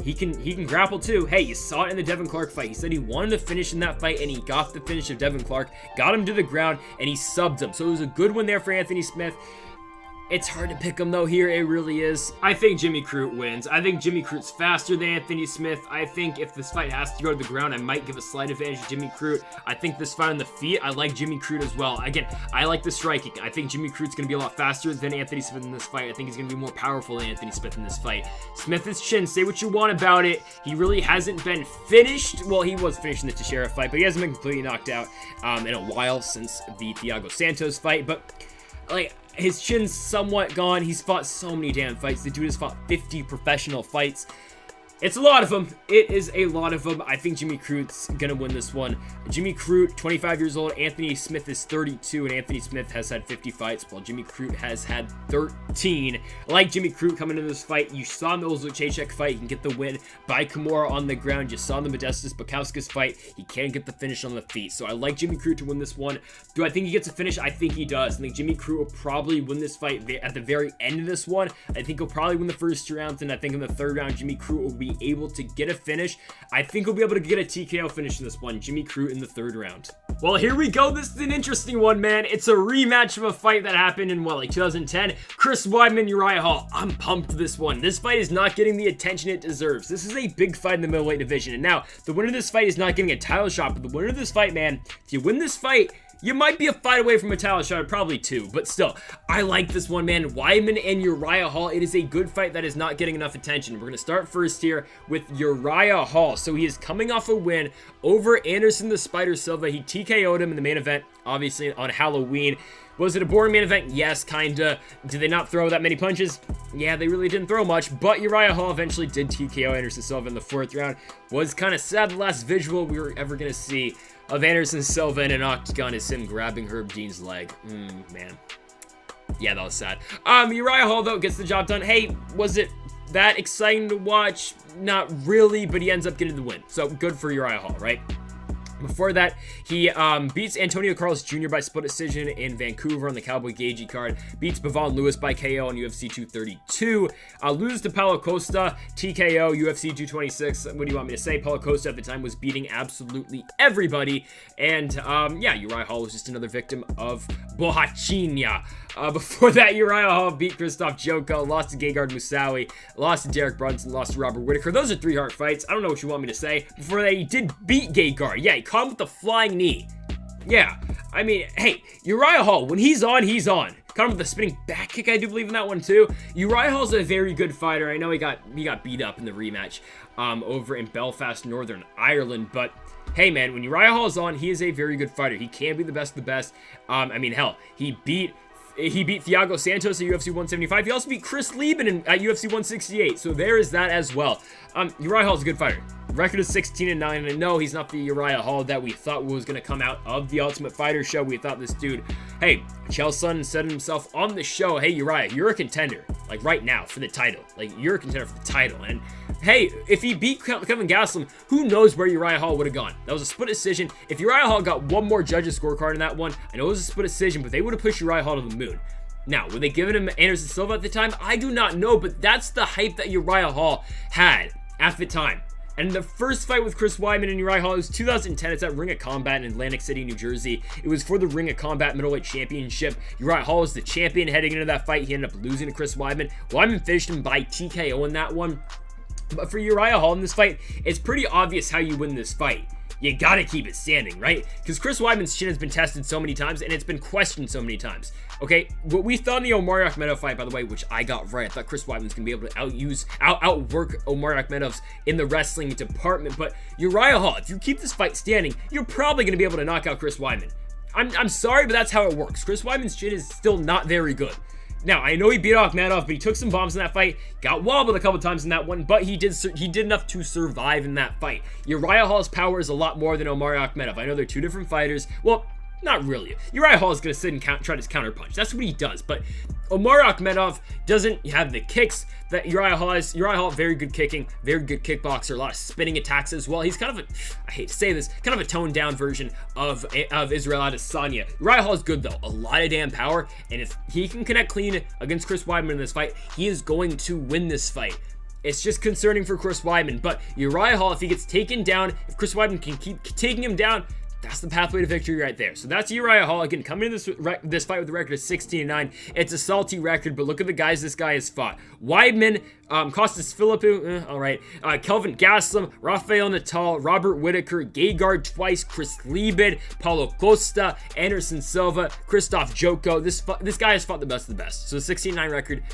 A: He can grapple too. Hey, you saw it in the Devin Clark fight. He said he wanted to finish in that fight, and he got the finish of Devin Clark, got him to the ground, and he subbed him. So it was a good one there for Anthony Smith. It's hard to pick him though here, it really is. I think Jimmy Crute wins. I think Jimmy Crute's faster than Anthony Smith. I think if this fight has to go to the ground, I might give a slight advantage to Jimmy Crute. I think this fight on the feet, I like Jimmy Crute as well. Again, I like the striking. I think Jimmy Crute's going to be a lot faster than Anthony Smith in this fight. I think he's going to be more powerful than Anthony Smith in this fight. Smith's chin, say what you want about it. He really hasn't been finished. Well, he was finished in the Teixeira fight, but he hasn't been completely knocked out in a while since the Thiago Santos fight. But like, his chin's somewhat gone. He's fought so many damn fights. The dude has fought 50 professional fights. It's a lot of them. It is a lot of them. I think Jimmy Crute's gonna win this one. Jimmy Crute, 25 years old. Anthony Smith is 32, and Anthony Smith has had 50 fights, while Jimmy Crute has had 13. I like Jimmy Crute coming into this fight. You saw in the Zhang fight, he can get the win by Kimura on the ground. You saw in the Modestas Bukowskis fight, he can get the finish on the feet. So I like Jimmy Crute to win this one. Do I think he gets a finish? I think he does. I think Jimmy Crute will probably win this fight at the very end of this one. I think he'll probably win the first 2 rounds, and I think in the 3rd round, Jimmy Crute will be able to get a finish. I think he'll be able to get a TKO finish in this one. Jimmy Crute in the 3rd round. Well, here we go. This is an interesting one, man. It's a rematch of a fight that happened in, what, like 2010? Chris Weidman, Uriah Hall. I'm pumped for this one. This fight is not getting the attention it deserves. This is a big fight in the middleweight division. And now, the winner of this fight is not getting a title shot, but the winner of this fight, man, if you win this fight, you might be a fight away from a title shot, probably 2, but still, I like this one, man. Weidman and Uriah Hall. It is a good fight that is not getting enough attention. We're going to start first here with Uriah Hall. So he is coming off a win over Anderson the Spider Silva. He TKO'd him in the main event, obviously on Halloween. Was it a boring main event? Yes, kinda. Did they not throw that many punches? Yeah, they really didn't throw much, but Uriah Hall eventually did TKO Anderson Silva in the 4th round. Was kind of sad. The last visual we were ever going to see of Anderson Silva in an octagon is him grabbing Herb Dean's leg. Man. Yeah, that was sad. Uriah Hall, though, gets the job done. Hey, was it that exciting to watch? Not really, but he ends up getting the win. So, good for Uriah Hall, right? Before that, he beats Antonio Carlos Jr. by split decision in Vancouver on the Cowboy Gagey card. Beats Bevon Lewis by KO on UFC 232. Loses to Paulo Costa, TKO, UFC 226. What do you want me to say? Paulo Costa at the time was beating absolutely everybody. And, yeah, Uriah Hall was just another victim of Bohachinia. Before that, Uriah Hall beat Krzysztof Joko, lost to Gegard Moussaoui, lost to Derek Brunson, lost to Robert Whitaker. Those are 3 hard fights. I don't know what you want me to say. Before that, he did beat Gegard. Yeah, he caught him with the flying knee. Yeah, I mean, hey, Uriah Hall, when he's on, he's on. Caught him with a spinning back kick, I do believe in that one too. Uriah Hall's a very good fighter. I know he got beat up in the rematch over in Belfast, Northern Ireland, but hey man, when Uriah Hall is on, he is a very good fighter. He can be the best of the best. I mean, hell, he beat Thiago Santos at UFC 175. He also beat Chris Lieben at UFC 168. So there is that as well. Uriah Hall's a good fighter. Record is 16-9, and no, he's not the Uriah Hall that we thought was going to come out of the Ultimate Fighter show. We thought this dude, hey, Chael Sonnen said himself on the show, hey, Uriah, you're a contender, like right now, for the title. Like, you're a contender for the title. And hey, if he beat Kevin Gastelum, who knows where Uriah Hall would have gone. That was a split decision. If Uriah Hall got one more judges scorecard in that one, I know it was a split decision, but they would have pushed Uriah Hall to the moon. Now, were they giving him Anderson Silva at the time? I do not know, but that's the hype that Uriah Hall had at the time. And the first fight with Chris Weidman and Uriah Hall, it was 2010. It's at Ring of Combat in Atlantic City, New Jersey. It was for the Ring of Combat Middleweight Championship. Uriah Hall was the champion heading into that fight. He ended up losing to Chris Weidman. Weidman finished him by TKO in that one. But for Uriah Hall in this fight, it's pretty obvious how you win this fight. You gotta keep it standing, right? Because Chris Weidman's chin has been tested so many times, and it's been questioned so many times. Okay, what we thought in the Omari Akhmedov fight, by the way, which I got right. I thought Chris Weidman's gonna be able to outwork Omari Akhmedov's in the wrestling department. But Uriah Hall, if you keep this fight standing, you're probably gonna be able to knock out Chris Weidman. I'm sorry, but that's how it works. Chris Weidman's chin is still not very good. Now, I know he beat Akhmedov, but he took some bombs in that fight, got wobbled a couple times in that one, but he did enough to survive in that fight. Uriah Hall's power is a lot more than Omari Akhmedov. I know they're 2 different fighters. Well, not really. Uriah Hall is going to sit and try to counterpunch. That's what he does, but Omari Akhmedov doesn't have the kicks that Uriah Hall has. Uriah Hall, very good kicking, very good kickboxer, a lot of spinning attacks as well. He's kind of I hate to say this, kind of a toned down version of Israel Adesanya. Uriah Hall is good though, a lot of damn power, and if he can connect clean against Chris Weidman in this fight, he is going to win this fight. It's just concerning for Chris Weidman, but Uriah Hall, if he gets taken down, if Chris Weidman can keep taking him down, that's the pathway to victory right there. So that's Uriah Hall. Again, coming into this fight with a record of 16-9. It's a salty record, but look at the guys this guy has fought. Weidman, Costas Philippou, all right. Kelvin Gastelum, Rafael Natal, Robert Whitaker, Gegard twice, Chris Lieben, Paulo Costa, Anderson Silva, Krzysztof Joko. This guy has fought the best of the best. So 16-9 record.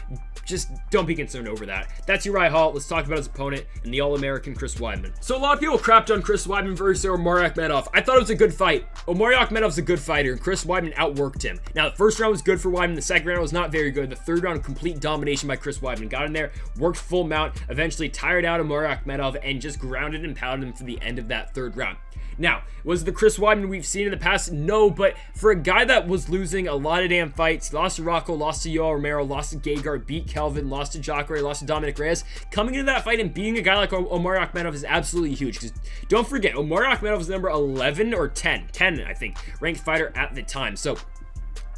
A: Just don't be concerned over that. That's Uriah Hall. Let's talk about his opponent and the All-American Chris Weidman. So a lot of people crapped on Chris Weidman versus Omari Akhmedov. I thought it was a good fight. Omari Akhmedov's a good fighter, and Chris Weidman outworked him. Now, the first round was good for Weidman. The second round was not very good. The third round, complete domination by Chris Weidman. Got in there, worked full mount, eventually tired out Omari Akhmedov, and just grounded and pounded him for the end of that third round. Now, was the Chris Weidman we've seen in the past? No, but for a guy that was losing a lot of damn fights, lost to Rocco, lost to Yoel Romero, lost to Gegard, beat Kelvin, lost to Jacare, lost to Dominic Reyes, coming into that fight and beating a guy like Omari Akhmedov is absolutely huge. Because don't forget, Omari Akhmedov was number 11 or 10, I think, ranked fighter at the time. So,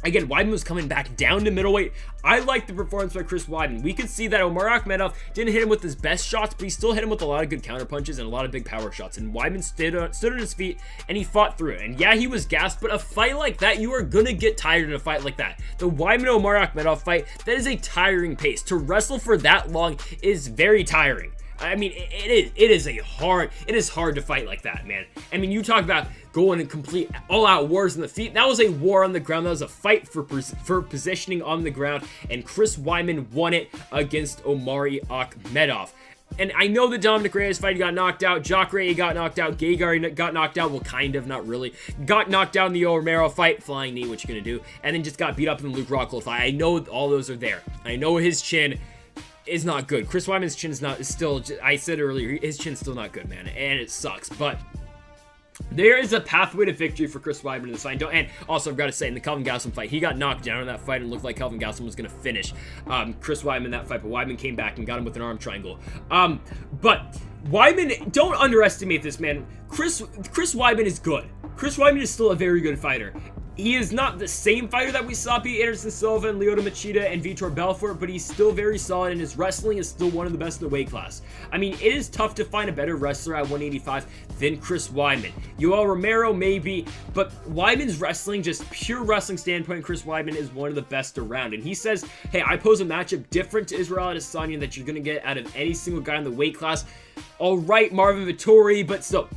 A: again, Weidman was coming back down to middleweight. I like the performance by Chris Weidman. We could see that Omari Akhmedov didn't hit him with his best shots, but he still hit him with a lot of good counter punches and a lot of big power shots. And Weidman stood on his feet and he fought through it. And yeah, he was gassed, but a fight like that, you are gonna get tired in a fight like that. The Weidman-Omari Akhmedov fight, that is a tiring pace. To wrestle for that long is very tiring. I mean, it is hard to fight like that, man. I mean, you talk about going and complete all-out wars in the feet. That was a war on the ground. That was a fight for positioning on the ground, and Chris Weidman won it against Omari Akhmedov. And I know the Dominic Reyes fight, he got knocked out. Jacare got knocked out. Gegard got knocked out. Well, kind of, not really. Got knocked out in the Yoel Romero fight. Flying knee, what you gonna do? And then just got beat up in the Luke Rockhold fight. I know all those are there. I know his chin is not good. Chris Weidman's chin is still, I said earlier, his chin's still not good, man, and it sucks, but there is a pathway to victory for Chris Weidman in this fight. And also, I've got to say, in the Kelvin Gastelum fight, he got knocked down in that fight and looked like Kelvin Gastelum was going to finish Chris Weidman in that fight, but Weidman came back and got him with an arm triangle. But Weidman, don't underestimate this, man. Chris Weidman is good. Chris Weidman is still a very good fighter. He is not the same fighter that we saw beat Anderson Silva and Lyoto Machida and Vitor Belfort, but he's still very solid, and his wrestling is still one of the best in the weight class. I mean, it is tough to find a better wrestler at 185 than Chris Weidman. Yoel Romero, maybe, but Weidman's wrestling, just pure wrestling standpoint, Chris Weidman is one of the best around. And he says, hey, I pose a matchup different to Israel Adesanya that you're going to get out of any single guy in the weight class. All right, Marvin Vettori, but still,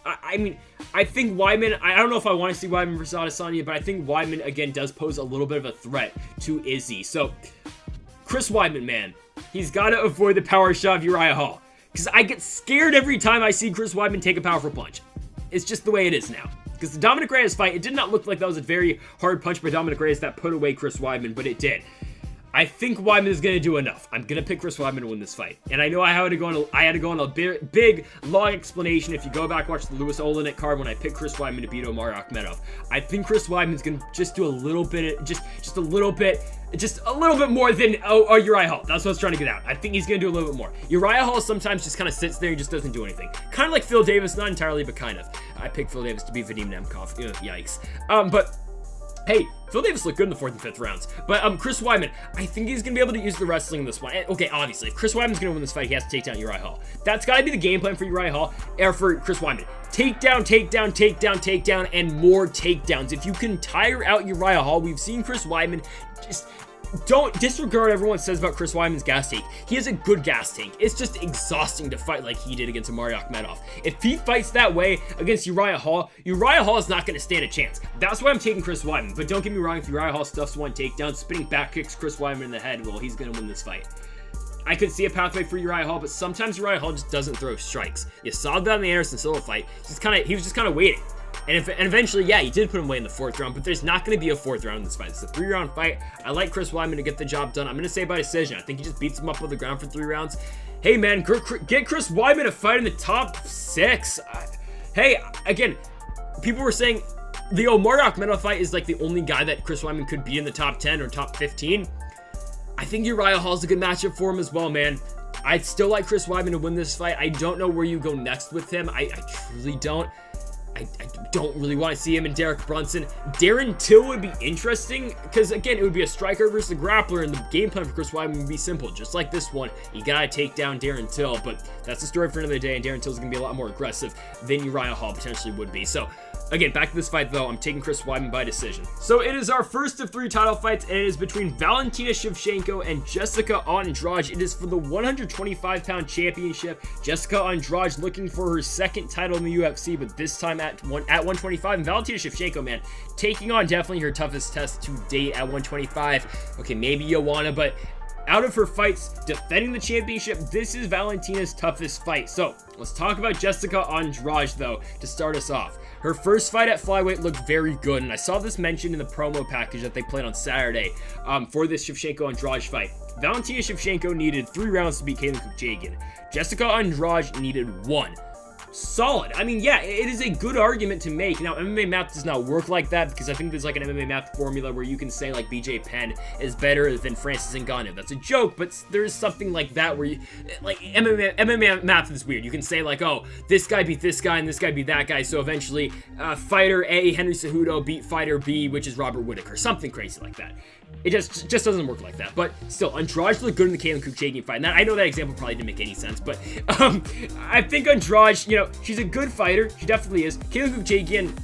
A: I mean, I think Weidman, I don't know if I want to see Weidman versus Adesanya, but I think Weidman, again, does pose a little bit of a threat to Izzy. So, Chris Weidman, man, he's got to avoid the power shot of Uriah Hall. Because I get scared every time I see Chris Weidman take a powerful punch. It's just the way it is now. Because the Dominic Reyes fight, it did not look like that was a very hard punch by Dominic Reyes that put away Chris Weidman, but it did. I think Weidman is going to do enough. I'm going to pick Chris Weidman to win this fight. And I know I had to go on a big, long explanation if you go back and watch the Lewis Olenek card when I picked Chris Weidman to beat Omari Akhmedov. I think Chris Weidman is going to just do a little bit, just a little bit more than Uriah Hall. That's what I was trying to get out. I think he's going to do a little bit more. Uriah Hall sometimes just kind of sits there and just doesn't do anything. Kind of like Phil Davis, not entirely, but kind of. I picked Phil Davis to beat Vadim Nemkov. Yikes. But hey, Phil Davis looked good in the 4th and 5th rounds. But Chris Weidman, I think he's going to be able to use the wrestling in this one. And, okay, obviously, if Chris Weidman's going to win this fight, he has to take down Uriah Hall. That's got to be the game plan for Uriah Hall, or for Chris Weidman. Takedown, takedown, takedown, takedown, and more takedowns. If you can tire out Uriah Hall, we've seen Chris Weidman just... Don't disregard what everyone says about Chris Weidman's gas tank. He has a good gas tank. It's just exhausting to fight like he did against Omari Akhmedov. If he fights that way against Uriah Hall is not going to stand a chance. That's why I'm taking Chris Weidman. But don't get me wrong, if Uriah Hall stuffs one takedown, spinning back kicks Chris Weidman in the head, well, he's going to win this fight. I could see a pathway for Uriah Hall, but sometimes Uriah Hall just doesn't throw strikes. You saw that in the Anderson Silva fight. He was just kind of waiting. And eventually, yeah, he did put him away in the 4th round, but there's not going to be a 4th round in this fight. It's a 3-round fight. I like Chris Weidman to get the job done. I'm going to say by decision. I think he just beats him up on the ground for 3 rounds. Hey, man, get Chris Weidman a fight in the top 6. Hey, again, people were saying the Omari Akhmedov fight is like the only guy that Chris Weidman could be in the top 10 or top 15. I think Uriah Hall's a good matchup for him as well, man. I'd still like Chris Weidman to win this fight. I don't know where you go next with him. I truly don't. I don't really want to see him and Derek Brunson. Darren Till would be interesting because, again, it would be a striker versus a grappler, and the game plan for Chris Weidman would be simple. Just like this one, you got to take down Darren Till, but that's a story for another day, and Darren Till's going to be a lot more aggressive than Uriah Hall potentially would be. So, again, back to this fight, though. I'm taking Chris Weidman by decision. So it is our first of 3 title fights, and it is between Valentina Shevchenko and Jessica Andrade. It is for the 125-pound championship. Jessica Andrade looking for her 2nd title in the UFC, but this time at 125. And Valentina Shevchenko, man, taking on definitely her toughest test to date at 125. Okay, maybe Joanna, but out of her fights defending the championship, this is Valentina's toughest fight. So let's talk about Jessica Andrade though to start us off. Her first fight at flyweight looked very good, and I saw this mentioned in the promo package that they played on Saturday for this Shevchenko-Andrade fight. Valentina Shevchenko needed 3 rounds to beat Katlyn Chookagian. Jessica Andrade needed 1. Solid. I mean, yeah, it is a good argument to make. Now, MMA math does not work like that because I think there's like an MMA math formula where you can say like BJ Penn is better than Francis Ngannou. That's a joke, but there is something like that where you, like MMA math is weird. You can say like, oh, this guy beat this guy and this guy beat that guy. So eventually, fighter A, Henry Cejudo, beat fighter B, which is Robert Whittaker. Something crazy like that. It just doesn't work like that. But still, Andrade looked good in the Katlyn Chookagian fight. And I know that example probably didn't make any sense, but I think Andrade, you know, she's a good fighter. She definitely is. Katlyn Chookagian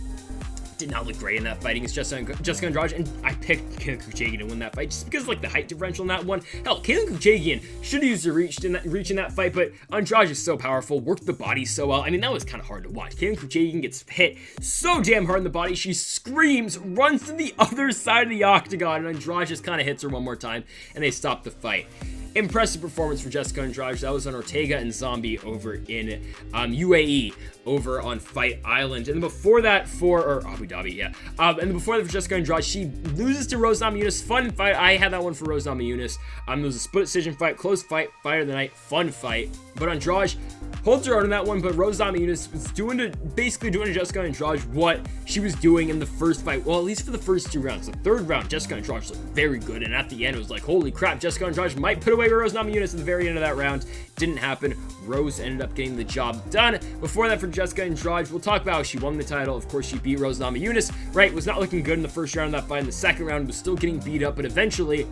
A: did not look great in that fight against Jessica Andrade, and I picked Katlyn Chookagian to win that fight just because like the height differential in that one. Hell, Katlyn Chookagian should have used her reach in that fight, but Andrade is so powerful, worked the body so well. I mean, that was kind of hard to watch. Katlyn Chookagian gets hit so damn hard in the body, she screams, runs to the other side of the octagon, and Andrade just kind of hits her one more time, and they stop the fight. Impressive performance for Jessica Andrade. That was on Ortega and Zombie over in UAE, over on Fight Island. And before that or Abu Dhabi, yeah. And then before that for Jessica Andrade, she loses to Rose Namajunas. Fun fight. I had that one for Rose Namajunas. It was a split decision fight, close fight, fight of the night, fun fight. But Andrade holds her own in that one, but Rose Namajunas was basically doing to Jessica Andrade what she was doing in the first fight. Well, at least for the first 2 rounds. The third round, Jessica Andrade looked very good, and at the end, it was like, holy crap, Jessica Andrade might put away Rose Namajunas at the very end of that round. Didn't happen. Rose ended up getting the job done. Before that, for Jessica Andrade, we'll talk about how she won the title. Of course, she beat Rose Namajunas, right? Was not looking good in the first round of that fight. In the second round, was still getting beat up, but eventually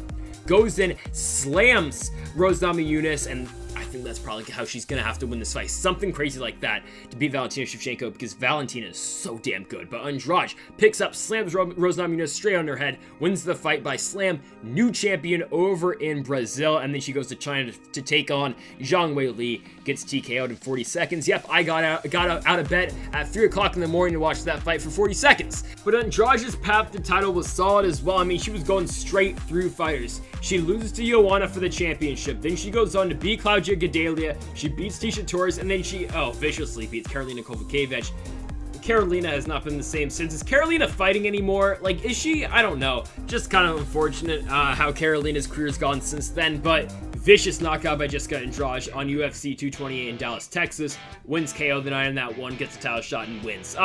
A: goes in, slams Rose Namajunas, and I think that's probably how she's going to have to win this fight. Something crazy like that to beat Valentina Shevchenko because Valentina is so damn good. But Andrade picks up, slams Rose Namajunas straight on her head, wins the fight by slam, new champion over in Brazil. And then she goes to China to take on Zhang Weili, gets TKO'd in 40 seconds. Yep, I got out of bed at 3 o'clock in the morning to watch that fight for 40 seconds. But Andrade's path to title was solid as well. I mean, she was going straight through fighters. She loses to Joanna for the championship. Then she goes on to beat Claudia Gadelha. She beats Tisha Torres, and then she, viciously beats Karolina Kowalkiewicz. Carolina has not been the same since. Is Carolina fighting anymore? Like, is she? I don't know. Just kind of unfortunate how Carolina's career's gone since then, but vicious knockout by Jessica Andrade on UFC 228 in Dallas, Texas. Wins KO the night on that one, gets a title shot, and wins.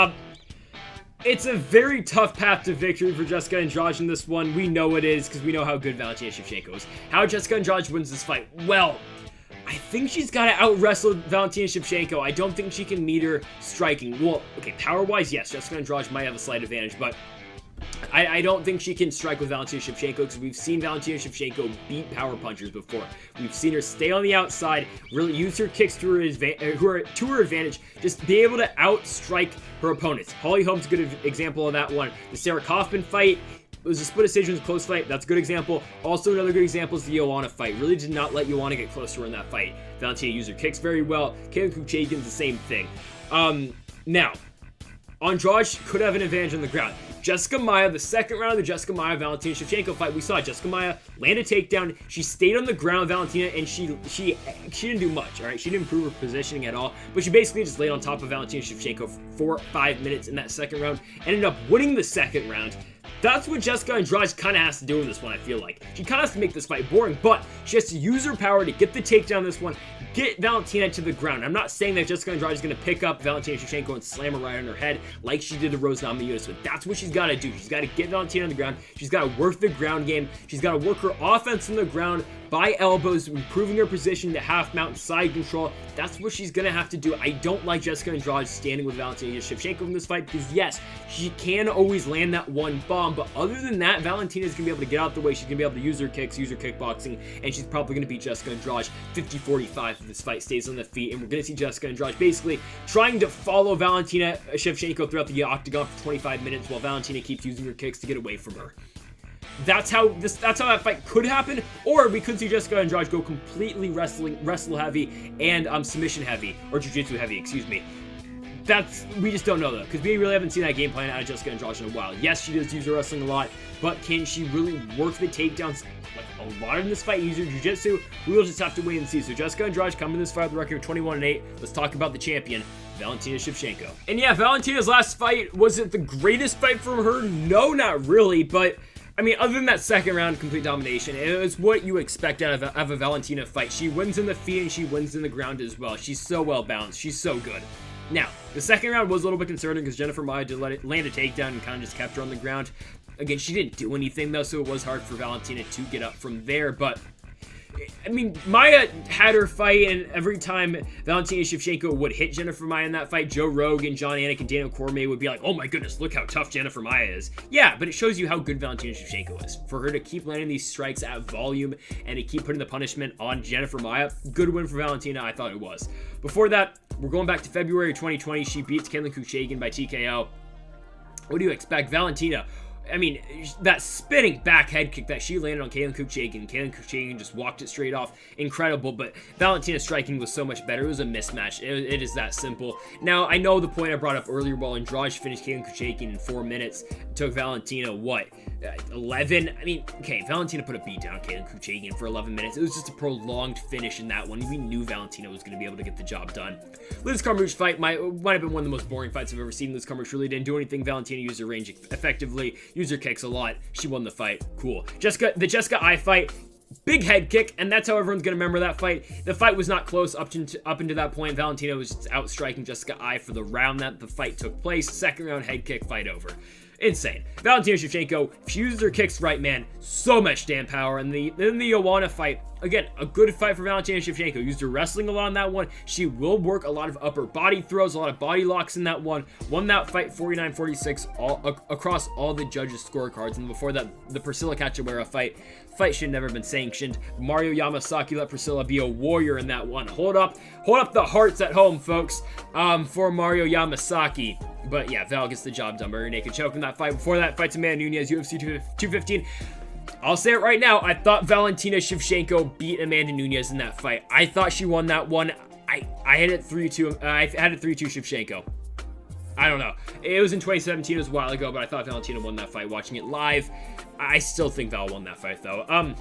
A: It's a very tough path to victory for Jessica Andrade in this one. We know it is because we know how good Valentina Shevchenko is. How Jessica Andrade wins this fight? Well, I think she's got to out-wrestle Valentina Shevchenko. I don't think she can meet her striking. Well, okay, power-wise, yes, Jessica Andrade might have a slight advantage, but I don't think she can strike with Valentina Shevchenko because we've seen Valentina Shevchenko beat power punchers before. We've seen her stay on the outside, really use her kicks to her advantage, just be able to outstrike her opponents. Holly Holm's a good example of that one. The Sarah Kaufman fight, it was a split decision, a close fight. That's a good example. Also, another good example is the Joanna fight. Really did not let Joanna get close to her in that fight. Valentina used her kicks very well. Katlyn Chookagian's the same thing. Now, Andrade could have an advantage on the ground. Jessica Maia, the second round of the Jessica Maia-Valentina Shevchenko fight, we saw Jessica Maia land a takedown. She stayed on the ground, Valentina, and she didn't do much, all right? She didn't improve her positioning at all, but she basically just laid on top of Valentina Shevchenko for 5 minutes in that second round, ended up winning the second round. That's what Jessica Andrade kind of has to do in this one, I feel like. She kind of has to make this fight boring, but she has to use her power to get the takedown in this one, get Valentina to the ground. I'm not saying that Jessica Andrade is going to pick up Valentina Shevchenko and slam her right on her head like she did to Rose Namajunas, but that's what she's got to do. She's got to get Valentina on the ground. She's got to work the ground game. She's got to work her offense on the ground by elbows, improving her position to half mount side control. That's what she's going to have to do. I don't like Jessica Andrade standing with Valentina Shevchenko in this fight because, yes, she can always land that one bomb, but other than that, Valentina's going to be able to get out the way. She's going to be able to use her kicks, use her kickboxing, and she's probably going to beat Jessica Andrade 50-45 if this fight stays on the feet, and we're going to see Jessica Andrade basically trying to follow Valentina Shevchenko throughout the octagon for 25 minutes while Valentina keeps using her kicks to get away from her. That's how that fight could happen, or we could see Jessica Andrade go completely wrestle heavy and submission heavy, or jiu-jitsu heavy, excuse me. we just don't know though, because we really haven't seen that game plan out of Jessica Andrade in a while. Yes, she does use her wrestling a lot, but can she really work the takedowns like a lot in this fight? Use her jiu-jitsu? We will just have to wait and see. So Jessica Andrade coming in this fight with a record of 21-8. Let's talk about the champion, Valentina Shevchenko. And yeah, Valentina's last fight, was it the greatest fight from her? No, not really, but I mean, other than that second round complete domination, it was what you expect out of a Valentina fight. She wins in the feet and she wins in the ground as well. She's so well balanced. She's so good. Now, the second round was a little bit concerning because Jennifer Maia did let it land a takedown and kind of just kept her on the ground. Again, she didn't do anything though, so it was hard for Valentina to get up from there, but I mean, Maia had her fight, and every time Valentina Shevchenko would hit Jennifer Maia in that fight, Joe Rogan, John Anik, and Daniel Cormier would be like, oh my goodness, look how tough Jennifer Maia is. Yeah, but it shows you how good Valentina Shevchenko is. For her to keep landing these strikes at volume and to keep putting the punishment on Jennifer Maia, good win for Valentina, I thought it was. Before that, we're going back to February 2020. She beats Caitlin Kuchagan by TKO. What do you expect? Valentina, I mean, that spinning back head kick that she landed on Caitlin Kuchagan just walked it straight off. Incredible, but Valentina's striking was so much better. It was a mismatch. It is that simple. Now, I know the point I brought up earlier, while Andrade finished Caitlin Kuchagan in 4 minutes, it took Valentina, what, 11? I mean, okay, Valentina put a beat down on Caitlin Kuchagan for 11 minutes. It was just a prolonged finish in that one. We knew Valentina was going to be able to get the job done. Liz Carmouche's fight might have been one of the most boring fights I've ever seen. Liz Carmouche really didn't do anything. Valentina used her range effectively, used her kicks a lot. She won the fight. Cool. The Jessica Ai fight, big head kick, and that's how everyone's going to remember that fight. The fight was not close up into that point. Valentina was just outstriking Jessica Ai for the round that the fight took place. Second round head kick, fight over. Insane. Valentina Shevchenko, if she uses her kicks right, man, so much damn power. And then the Joanna fight, again, a good fight for Valentina Shevchenko. Used her wrestling a lot in that one. She will work a lot of upper body throws, a lot of body locks in that one. Won that fight 49-46 across all the judges' scorecards. And before that, the Priscilla Cachoeira fight should have never been sanctioned. Mario Yamasaki let Priscilla be a warrior in that one. Hold up the hearts at home, folks, for Mario Yamasaki. But yeah, Val gets the job done by rear naked choke in that fight. Before that, fights Amanda Nunes, UFC 215. I'll say it right now. I thought Valentina Shevchenko beat Amanda Nunes in that fight. I thought she won that one. I had it 3-2. I had it 3-2 Shevchenko. I don't know. It was in 2017. It was a while ago, but I thought Valentina won that fight watching it live. I still think Val won that fight, though. And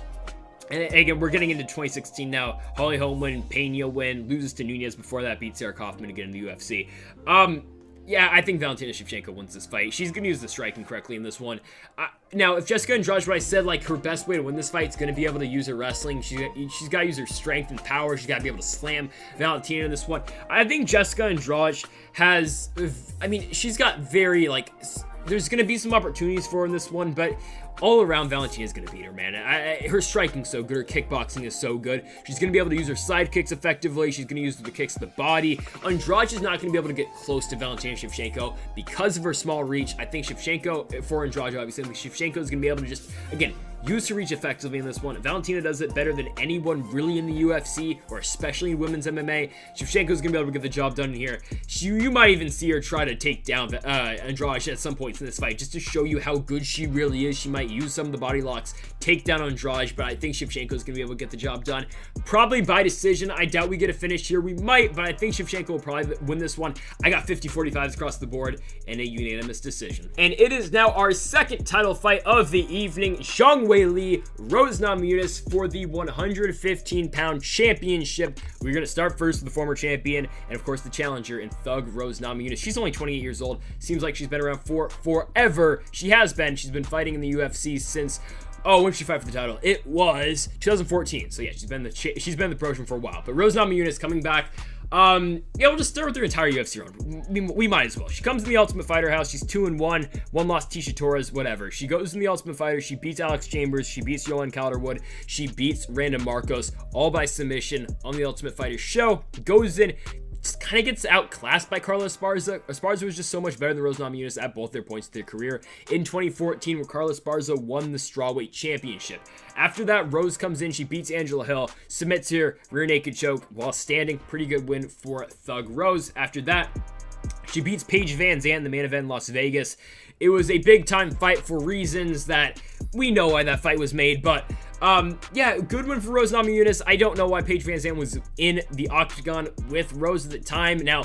A: again, we're getting into 2016 now. Holly Holm win, Pena win, loses to Nunes before that, beats Sarah Kaufman again in the UFC. Yeah, I think Valentina Shevchenko wins this fight. She's going to use the striking correctly in this one. Now, if Jessica Andrade, what I said, like, her best way to win this fight is going to be able to use her wrestling. She's got to use her strength and power. She's got to be able to slam Valentina in this one. I think Jessica Andrade has, I mean, she's got very, like, there's going to be some opportunities for her in this one, but all around, Valentina's going to beat her, man. Her striking's so good. Her kickboxing is so good. She's going to be able to use her side kicks effectively. She's going to use the kicks to the body. Andrade is not going to be able to get close to Valentina Shevchenko because of her small reach. I think Shevchenko, for Andrade, obviously, Shevchenko is going to be able to just, again, use her reach effectively in this one. Valentina does it better than anyone really in the UFC, or especially in women's MMA. Shevchenko's going to be able to get the job done here. You might even see her try to take down Andrade at some points in this fight, just to show you how good she really is. She might use some of the body locks, take down Andrade, but I think Shevchenko's going to be able to get the job done. Probably by decision. I doubt we get a finish here. We might, but I think Shevchenko will probably win this one. I got 50-45s across the board and a unanimous decision. And it is now our second title fight of the evening. Zhang Weili, Rose Namajunas for the 115-pound championship. We're going to start first with the former champion and, of course, the challenger in Thug Rose Namajunas. She's only 28 years old. Seems like she's been around for forever. She has been. She's been fighting in the UFC since, when did she fight for the title? It was 2014. So yeah, she's been the promotion for a while. But Rose Namajunas coming back. Yeah, we'll just start with her entire UFC run. We might as well. She comes in the Ultimate Fighter house. She's 2-1. One lost Tisha Torres, whatever. She goes in the Ultimate Fighter. She beats Alex Chambers. She beats Yolan Calderwood. She beats Randa Marcos, all by submission on the Ultimate Fighter show. Goes in, just kind of gets outclassed by Carla Esparza. Esparza was just so much better than Rose Namajunas at both their points of their career. In 2014, where Carla Esparza won the strawweight championship. After that, Rose comes in, she beats Angela Hill, submits her rear naked choke while standing. Pretty good win for Thug Rose. After that, she beats Paige Van Zandt in the main event in Las Vegas. It was a big time fight for reasons that we know why that fight was made, but yeah, good win for Rose Namajunas. I don't know why Paige Van Zandt was in the octagon with Rose at the time. Now,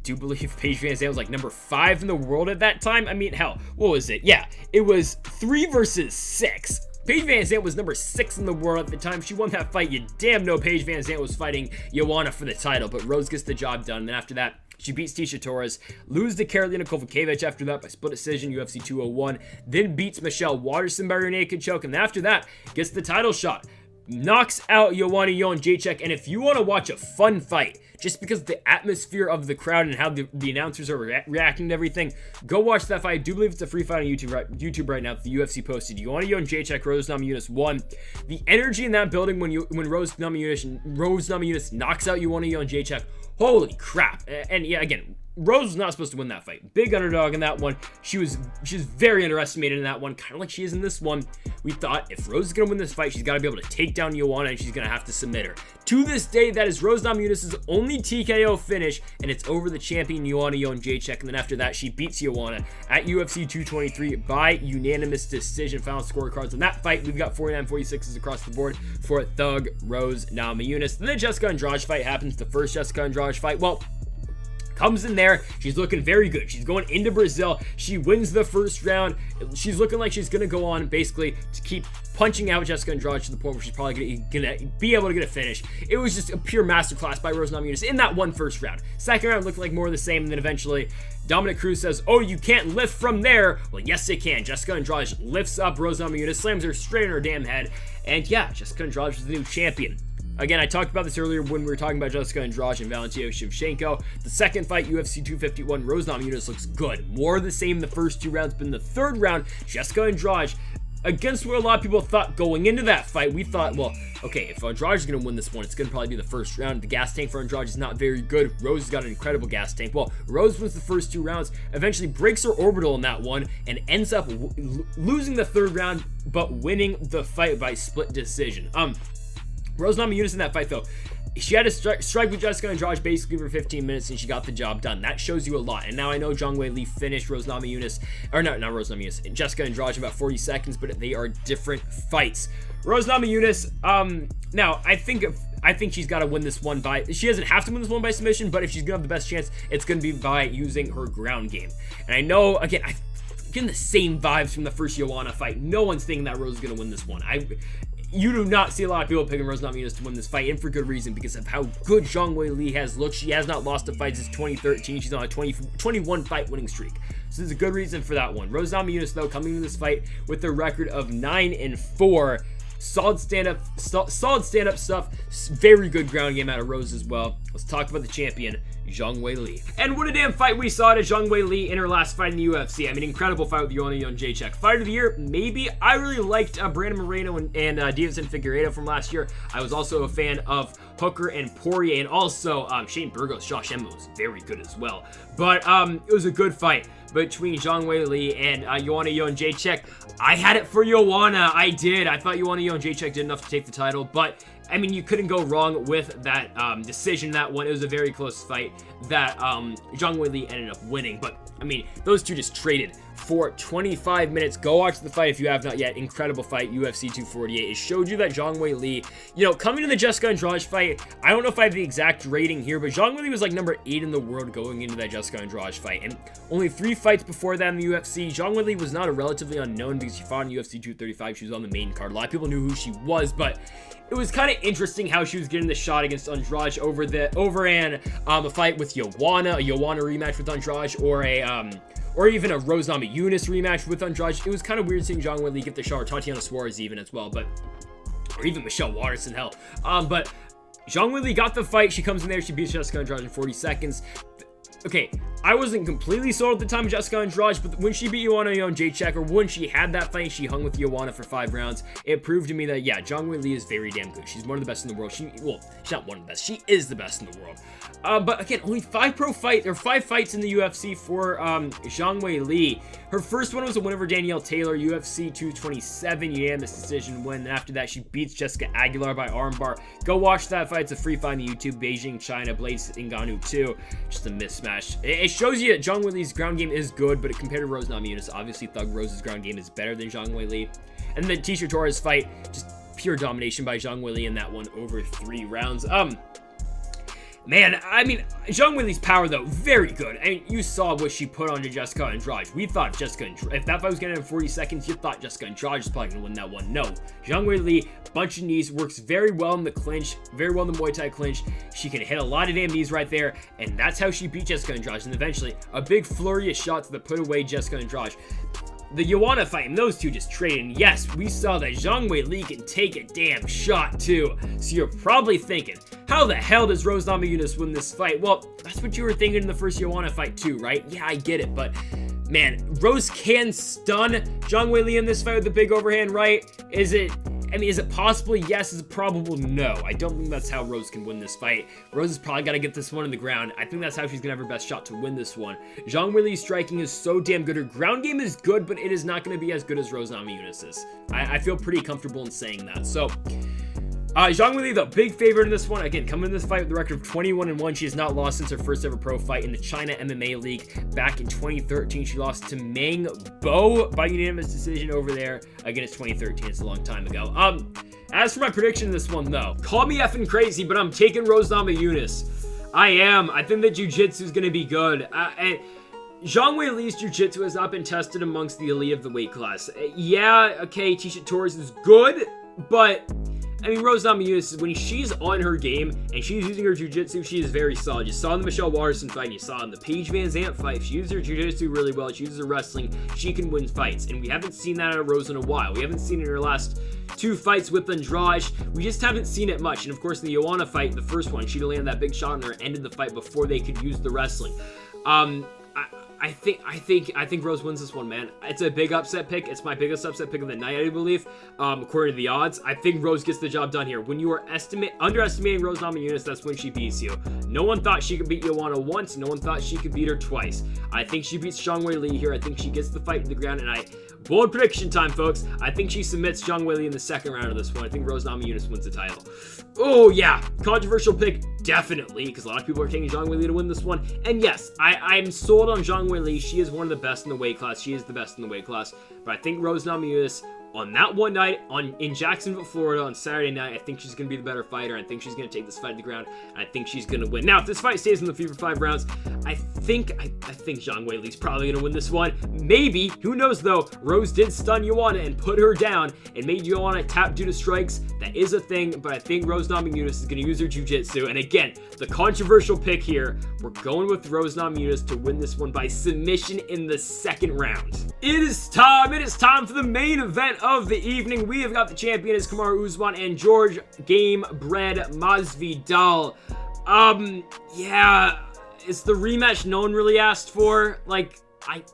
A: do believe Paige Van Zandt was like number 5 in the world at that time. I mean, hell, what was it? Yeah, it was 3 versus 6. Paige Van Zandt was number 6 in the world at the time. She won that fight. You damn know Paige Van Zandt was fighting Joanna for the title, but Rose gets the job done. And then after that, she beats Tisha Torres, loses to Karolina Kowalkiewicz after that by split decision, UFC 201, then beats Michelle Waterson by rear naked choke, and after that, gets the title shot. Knocks out Joanna Jędrzejczyk, and if you want to watch a fun fight, just because of the atmosphere of the crowd and how the announcers are reacting to everything, go watch that fight. I do believe it's a free fight on YouTube right now. The UFC posted. Joanna Jędrzejczyk, Rose Namajunas won. The energy in that building when Rose Namajunas knocks out Joanna Jędrzejczyk, holy crap. And yeah, again, Rose was not supposed to win that fight. Big underdog in that one. She was very underestimated in that one, kind of like she is in this one. We thought if Rose is going to win this fight, she's got to be able to take down Joanna, and she's going to have to submit her. To this day, that is Rose Namajunas' only TKO finish, and it's over the champion Joanna Jędrzejczyk. And then after that, she beats Joanna at UFC 223 by unanimous decision. Final scorecards on that fight, we've got 49-46s across the board for Thug Rose Namajunas. Then the Jessica Andrade fight happens, the first Jessica Andrade fight. Well, comes in there, she's looking very good. She's going into Brazil. She wins the first round. She's looking like she's going to go on basically to keep punching out Jessica Andrade to the point where she's probably going to be able to get a finish. It was just a pure masterclass by Rose Namajunas in that one first round. Second round looked like more of the same, and then eventually Dominic Cruz says, oh, you can't lift from there. Well, yes, it can. Jessica Andrade lifts up Rose Namajunas, slams her straight in her damn head, and yeah, Jessica Andrade is the new champion. Again, I talked about this earlier when we were talking about Jessica Andrade and Valentina Shevchenko. The second fight, UFC 251, Rose Namajunas looks good. More of the same in the first 2 rounds, but in the third round, Jessica Andrade, against what a lot of people thought going into that fight, we thought, well, okay, if Andrade is going to win this one, it's going to probably be the first round. The gas tank for Andrade is not very good. Rose has got an incredible gas tank. Well, Rose wins the first 2 rounds, eventually breaks her orbital in that one, and ends up losing the third round, but winning the fight by split decision. Rose Namajunas in that fight, though, she had to strike with Jessica Andrade basically for 15 minutes, and she got the job done. That shows you a lot. And now I know Zhang Weili finished Rose Namajunas, or no, not Rose Namajunas, Jessica Andrade in about 40 seconds, but they are different fights. Rose Namajunas, now I think she's got to win this one by, she doesn't have to win this one by submission, but if she's gonna have the best chance, it's gonna be by using her ground game. And I know, again, I'm getting the same vibes from the first Joanna fight. No one's thinking that Rose is gonna win this one. You do not see a lot of people picking Rose Namajunas to win this fight, and for good reason, because of how good Zhang Weili has looked. She has not lost a fight since 2013. She's on a 21 fight winning streak. So there's a good reason for that one. Rose Namajunas, though, coming into this fight with a record of 9-4. Solid stand-up stuff. Very good ground game out of Rose as well. Let's talk about the champion, Zhang Weili. And what a damn fight we saw to Zhang Weili in her last fight in the UFC. I mean, incredible fight with Joanna Jędrzejczyk. Fight of the year, maybe. I really liked Brandon Moreno and Deiveson Figueiredo from last year. I was also a fan of Hooker and Poirier, and also Shane Burgos, Josh Emmett was very good as well. But it was a good fight between Zhang Weili and Joanna Jędrzejczyk. I had it for Joanna. I did. I thought Joanna Jędrzejczyk did enough to take the title, but I mean, you couldn't go wrong with that decision, that one. It was a very close fight that Zhang Weili ended up winning. But, I mean, those two just traded for 25 minutes. Go watch the fight if you have not yet. Incredible fight, UFC 248. It showed you that Zhang Weili, you know, coming to the Jessica Andrade fight, I don't know if I have the exact rating here, but Zhang Weili was like number 8 in the world going into that Jessica Andrade fight. And only 3 fights before that in the UFC. Zhang Weili was not a relatively unknown because she fought in UFC 235. She was on the main card. A lot of people knew who she was, but it was kind of interesting how she was getting the shot against Andrade over a fight with Joanna, a Joanna rematch with Andrade, or even a Rose Namajunas rematch with Andrade. It was kind of weird seeing Zhang Weili get the shot, or Tatiana Suarez even as well, or even Michelle Waterson, hell. But Zhang Weili got the fight. She comes in there, she beats Jessica Andrade in 40 seconds. Okay, I wasn't completely sold at the time of Jessica Andrade, but when she beat Joanna Jędrzejczyk, or when she had that fight, she hung with Joanna for 5 rounds. It proved to me that, yeah, Zhang Weili is very damn good. She's one of the best in the world. She's not one of the best. She is the best in the world. But again, only 5 fights in the UFC for Zhang Weili. Her first one was a win over Danielle Taylor, UFC 227, unanimous decision win. And after that, she beats Jessica Aguilar by armbar. Go watch that fight. It's a free fight on YouTube. Beijing, China, Blades Ngannou 2. Just a mismatch. It shows you that Zhang Weili's ground game is good, but compared to Rose Namajunas, obviously Thug Rose's ground game is better than Zhang Weili. And then Tisha Torres fight, just pure domination by Zhang Weili in that one over 3 rounds. Man, I mean, Zhang Weili's power, though, very good. I mean, you saw what she put onto Jessica Andrade. We thought if that fight was going to end in 40 seconds, you thought Jessica Andrade was probably going to win that one. No. Zhang Weili, bunch of knees, works very well in the clinch, very well in the Muay Thai clinch. She can hit a lot of damn knees right there, and that's how she beat Jessica Andrade. And eventually, a big flurry of shots that put away Jessica Andrade. The Joanna fight, and those two just traded. And yes, we saw that Zhang Weili can take a damn shot too. So you're probably thinking, how the hell does Rose Namajunas win this fight? Well, that's what you were thinking in the first Joanna fight too, right? Yeah, I get it, but man, Rose can stun Zhang Weili in this fight with the big overhand right. Is it possible? Yes. Is it probable? No. I don't think that's how Rose can win this fight. Rose has probably got to get this one in the ground. I think that's how she's going to have her best shot to win this one. Zhang Weili's striking is so damn good. Her ground game is good, but it is not going to be as good as Rose Namajunas is. I feel pretty comfortable in saying that. So, Zhang Weili, the big favorite in this one. Again, coming in this fight with the record of 21-1. She has not lost since her first ever pro fight in the China MMA League back in 2013. She lost to Meng Bo by unanimous decision over there. Again, it's 2013. It's a long time ago. As for my prediction in this one, though, call me effing crazy, but I'm taking Rose Namajunas. I am. I think that jiu-jitsu is going to be good. And Zhang Weili's jiu-jitsu has not been tested amongst the elite of the weight class. Yeah, okay, Tisha Torres is good, but I mean, Rose Namajunas, when she's on her game and she's using her jiu-jitsu, she is very solid. You saw in the Michelle Waterson fight, and you saw in the Paige Van Zandt fight. She uses her jiu-jitsu really well. She uses her wrestling. She can win fights, and we haven't seen that out of Rose in a while. We haven't seen it in her last 2 fights with Andrade. We just haven't seen it much. And of course, in the Joanna fight, the first one, she'd landed that big shot on her, ended the fight before they could use the wrestling. I think Rose wins this one, man. It's a big upset pick. It's my biggest upset pick of the night, I believe, according to the odds. I think Rose gets the job done here. When you are underestimating Rose Namajunas, that's when she beats you. No one thought she could beat Joanna once. No one thought she could beat her twice. I think she beats Zhang Weili here. I think she gets the fight to the ground, and bold prediction time, folks. I think she submits Zhang Weili in the second round of this one. I think Rose Namajunas wins the title. Oh, yeah. Controversial pick, definitely, because a lot of people are taking Zhang Weili to win this one. And yes, I'm sold on Zhang Weili. She is one of the best in the weight class. She is the best in the weight class. But I think Rose Namajunas, on that one night in Jacksonville, Florida, on Saturday night, I think she's going to be the better fighter. I think she's going to take this fight to the ground. I think she's going to win. Now, if this fight stays in the field for 5 rounds, I think Zhang Weili's probably going to win this one. Maybe. Who knows, though? Rose did stun Joanna and put her down and made Joanna tap due to strikes. That is a thing, but I think Rose Namajunas is going to use her jiu-jitsu. And again, the controversial pick here, we're going with Rose Namajunas to win this one by submission in the second round. It is time for the main event of the evening. We have got the champion is Kamaru Usman and George Game Bread Masvidal. Yeah, it's the rematch no one really asked for.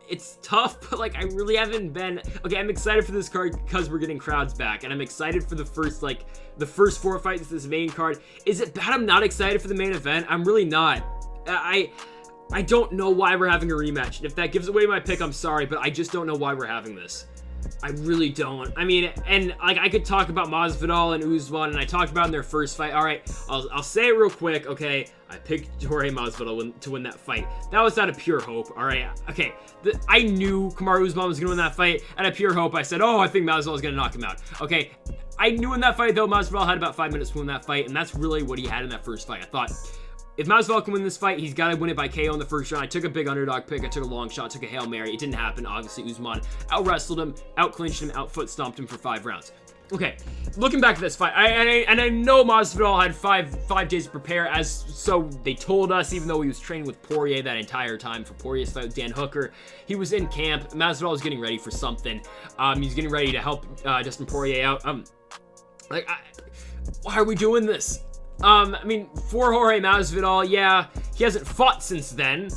A: It's tough, but I really haven't been. Okay, I'm excited for this card because we're getting crowds back, and I'm excited for the first 4 fights of this main card. Is it bad I'm not excited for the main event? I'm really not. I don't know why we're having a rematch. If that gives away my pick, I'm sorry, but I just don't know why we're having this. I really don't. I mean, and I could talk about Masvidal and Usman, and I talked about in their first fight. All right, I'll say it real quick. Okay, I picked Jorge Masvidal to win that fight. That was out of pure hope. All right, okay. I knew Kamaru Usman was gonna win that fight. Out of pure hope, I said, oh, I think Masvidal is gonna knock him out. Okay, I knew in that fight though, Masvidal had about 5 minutes to win that fight, and that's really what he had in that first fight. I thought, if Masvidal can win this fight, he's got to win it by KO in the first round. I took a big underdog pick. I took a long shot, took a Hail Mary. It didn't happen. Obviously, Usman out-wrestled him, out-clinched him, out-foot stomped him for 5 rounds. Okay, looking back at this fight, I know Masvidal had five days to prepare, as so they told us, even though he was training with Poirier that entire time for Poirier's fight with Dan Hooker. He was in camp. Masvidal was getting ready for something. He's getting ready to help Dustin Poirier out. Why are we doing this? I mean, for Jorge Masvidal, yeah, he hasn't fought since then.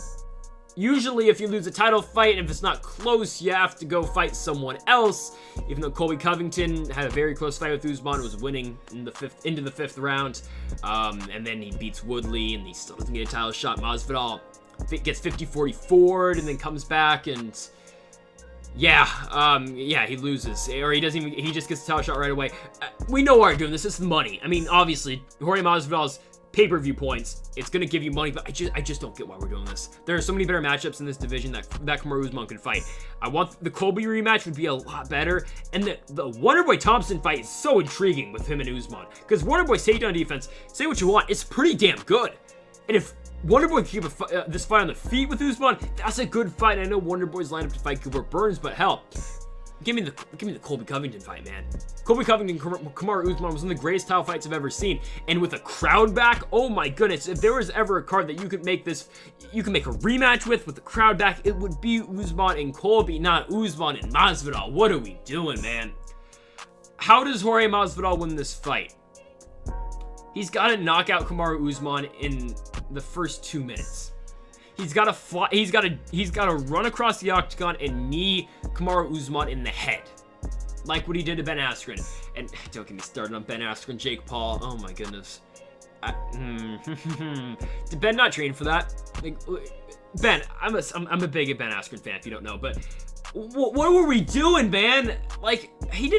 A: Usually, if you lose a title fight, and if it's not close, you have to go fight someone else. Even though Colby Covington had a very close fight with Usman, was winning in into the fifth round, and then he beats Woodley, and he still doesn't get a title shot. Masvidal gets 50-44, and then comes back and. Yeah, he loses, or he doesn't even, he just gets a title shot right away. We know why we're doing this. It's the money. I mean, obviously, Jorge Masvidal's pay-per-view points, it's going to give you money, but I just don't get why we're doing this. There are so many better matchups in this division that Kamaru Usman could fight. I want the Colby rematch would be a lot better, and the Wonderboy Thompson fight is so intriguing with him and Usman, because Wonderboy's takedown defense, say what you want, it's pretty damn good. And if Wonderboy can keep this fight on the feet with Usman, that's a good fight. I know Wonderboy's lined up to fight Gilbert Burns, but hell, give me the Colby Covington fight, man. Colby Covington, Kamaru Usman was one of the greatest title fights I've ever seen. And with a crowd back, oh my goodness, if there was ever a card that you could make you can make a rematch with the crowd back, it would be Usman and Colby, not Usman and Masvidal. What are we doing, man? How does Jorge Masvidal win this fight? He's got to knock out Kamaru Usman in the first 2 minutes. He's got to fly. He's got to run across the octagon and knee Kamaru Usman in the head, like what he did to Ben Askren. And don't get me started on Ben Askren, Jake Paul. Oh my goodness. Did Ben not train for that? Like, Ben, I'm a big Ben Askren fan if you don't know, but what were we doing, man? Like, hey,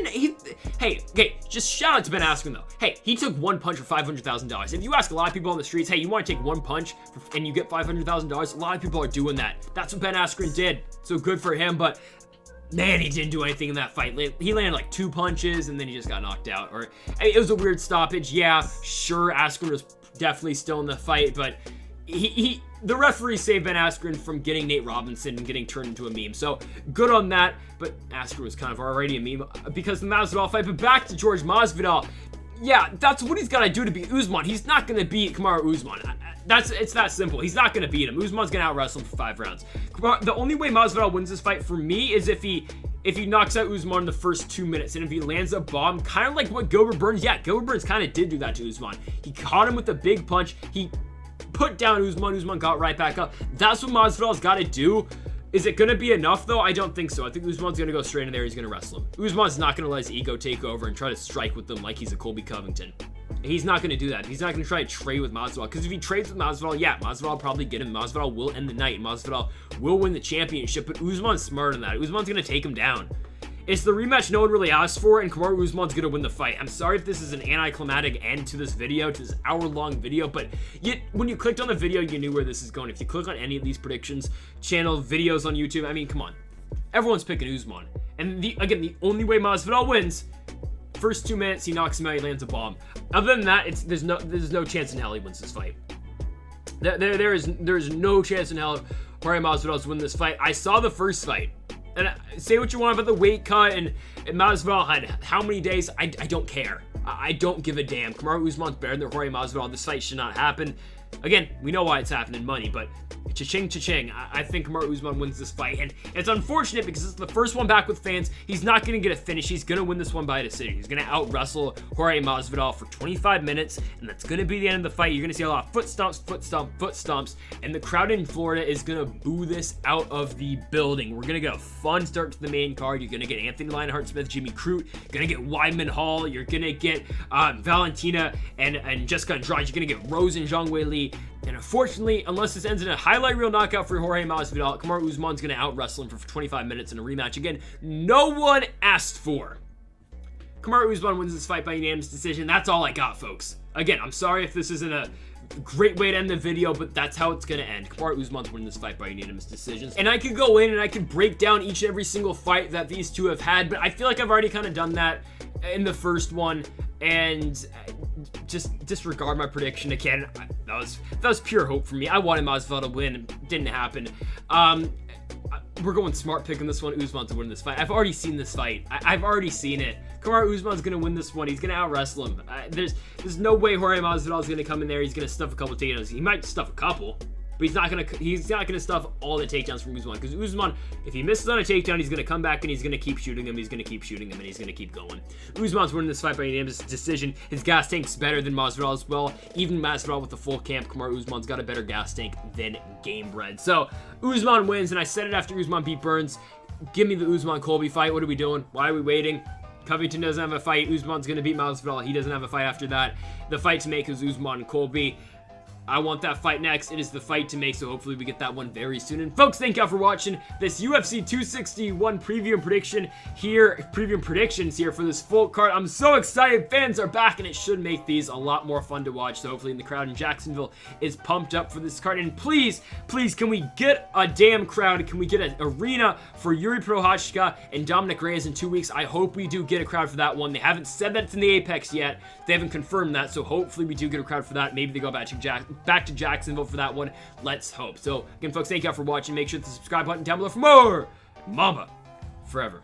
A: just shout out to Ben Askren though. Hey, he took one punch for $500,000. If you ask a lot of people on the streets, hey, you want to take one punch and you get $500,000, a lot of people are doing that. That's what Ben Askren did. So good for him, but man, he didn't do anything in that fight. He landed like 2 punches and then he just got knocked out. Or it was a weird stoppage. Yeah, sure, Askren was definitely still in the fight, but the referee saved Ben Askren from getting Nate Robinson and getting turned into a meme. So good on that, but Askren was kind of already a meme because of the Masvidal fight. But back to George Masvidal. Yeah, that's what he's got to do to beat Usman. He's not going to beat Kamaru Usman. It's that simple. He's not going to beat him. Usman's going to out-wrestle him for 5 rounds. The only way Masvidal wins this fight for me is if he knocks out Usman in the first 2 minutes, and if he lands a bomb, kind of like what Gilbert Burns kind of did do that to Usman. He caught him with a big punch. He put down Usman got right back up. That's what Masvidal's got to do. Is it going to be enough, though? I don't think so. I think Usman's going to go straight in there. He's going to wrestle him. Usman's not going to let his ego take over and try to strike with them like he's a Colby Covington. He's not going to do that. He's not going to try to trade with Masvidal, because if he trades with Masvidal, yeah, Masvidal will probably get him. Masvidal will end the night. Masvidal will win the championship, but Usman's smarter than that. Usman's going to take him down. It's the rematch no one really asked for, and Kamaru Usman's going to win the fight. I'm sorry if this is an anticlimactic end to this video, to this hour-long video, but when you clicked on the video, you knew where this is going. If you click on any of these predictions, channel, videos on YouTube, I mean, come on. Everyone's picking Usman. And again, the only way Masvidal wins, first 2 minutes, he knocks him out, he lands a bomb. Other than that, there's no chance in hell he wins this fight. There is no chance in hell Jorge Masvidal's win this fight. I saw the first fight. And say what you want about the weight cut and Masvidal had how many days, I don't care. I don't give a damn. Kamaru Usman's better than Jorge Masvidal. This fight should not happen. Again, we know why it's happening, money, but cha-ching. I think Kamaru Usman wins this fight, and it's unfortunate because it's the first one back with fans. He's not going to get a finish. He's going to win this one by a decision. He's going to out-wrestle Jorge Masvidal for 25 minutes, and that's going to be the end of the fight. You're going to see a lot of foot stomps, and the crowd in Florida is going to boo this out of the building. We're going to get a fun start to the main card. You're going to get Anthony Lionheart-Smith, Jimmy Crute. You're going to get Weidman Hall. You're going to get Valentina and Jessica Andrade. You're going to get Rose and Zhang Weili. And unfortunately, unless this ends in a highlight reel knockout for Jorge Masvidal, Kamaru Usman's going to out-wrestle him for 25 minutes in a rematch. Again, no one asked for. Kamaru Usman wins this fight by unanimous decision. That's all I got, folks. Again, I'm sorry if this isn't a great way to end the video, but that's how it's going to end. Kamaru Usman's winning this fight by unanimous decisions. And I could go in and I could break down each and every single fight that these two have had, but I feel like I've already kind of done that in the first one. And just disregard my prediction again. That was pure hope for me. I wanted Masvidal to win. It didn't happen. We're going smart pick on this one. Usman's to win this fight. I've already seen this fight. I've already seen it. Kamaru Usman's going to win this one. He's going to out-wrestle him. There's no way Jorge Masvidal is going to come in there. He's going to stuff a couple takedowns. He might stuff a couple, but he's not gonna stuff all the takedowns from Usman, because Usman, if he misses on a takedown, he's gonna come back and he's gonna keep shooting him. He's gonna keep shooting him, and he's gonna keep going. Usman's winning this fight by unanimous decision. His gas tank's better than Masvidal as well. Even Masvidal with the full camp, Kamaru Usman's got a better gas tank than Game Bread. So Usman wins, and I said it after Usman beat Burns. Give me the Usman Colby fight. What are we doing? Why are we waiting? Covington doesn't have a fight. Usman's gonna beat Masvidal. He doesn't have a fight after that. The fight to make is Usman and Colby. I want that fight next. It is the fight to make, so hopefully we get that one very soon. And folks, thank y'all for watching this UFC 261 preview and predictions here for this full card. I'm so excited. Fans are back, and it should make these a lot more fun to watch. So hopefully the crowd in Jacksonville is pumped up for this card. And please, can we get a damn crowd? Can we get an arena for Yuri Prochazka and Dominic Reyes in 2 weeks? I hope we do get a crowd for that one. They haven't said that it's in the Apex yet. They haven't confirmed that, so hopefully we do get a crowd for that. Maybe they go back to back to Jacksonville for that one. Let's hope. So again, folks, thank you all for watching. Make sure to hit the subscribe button down below for more Mamba Forever.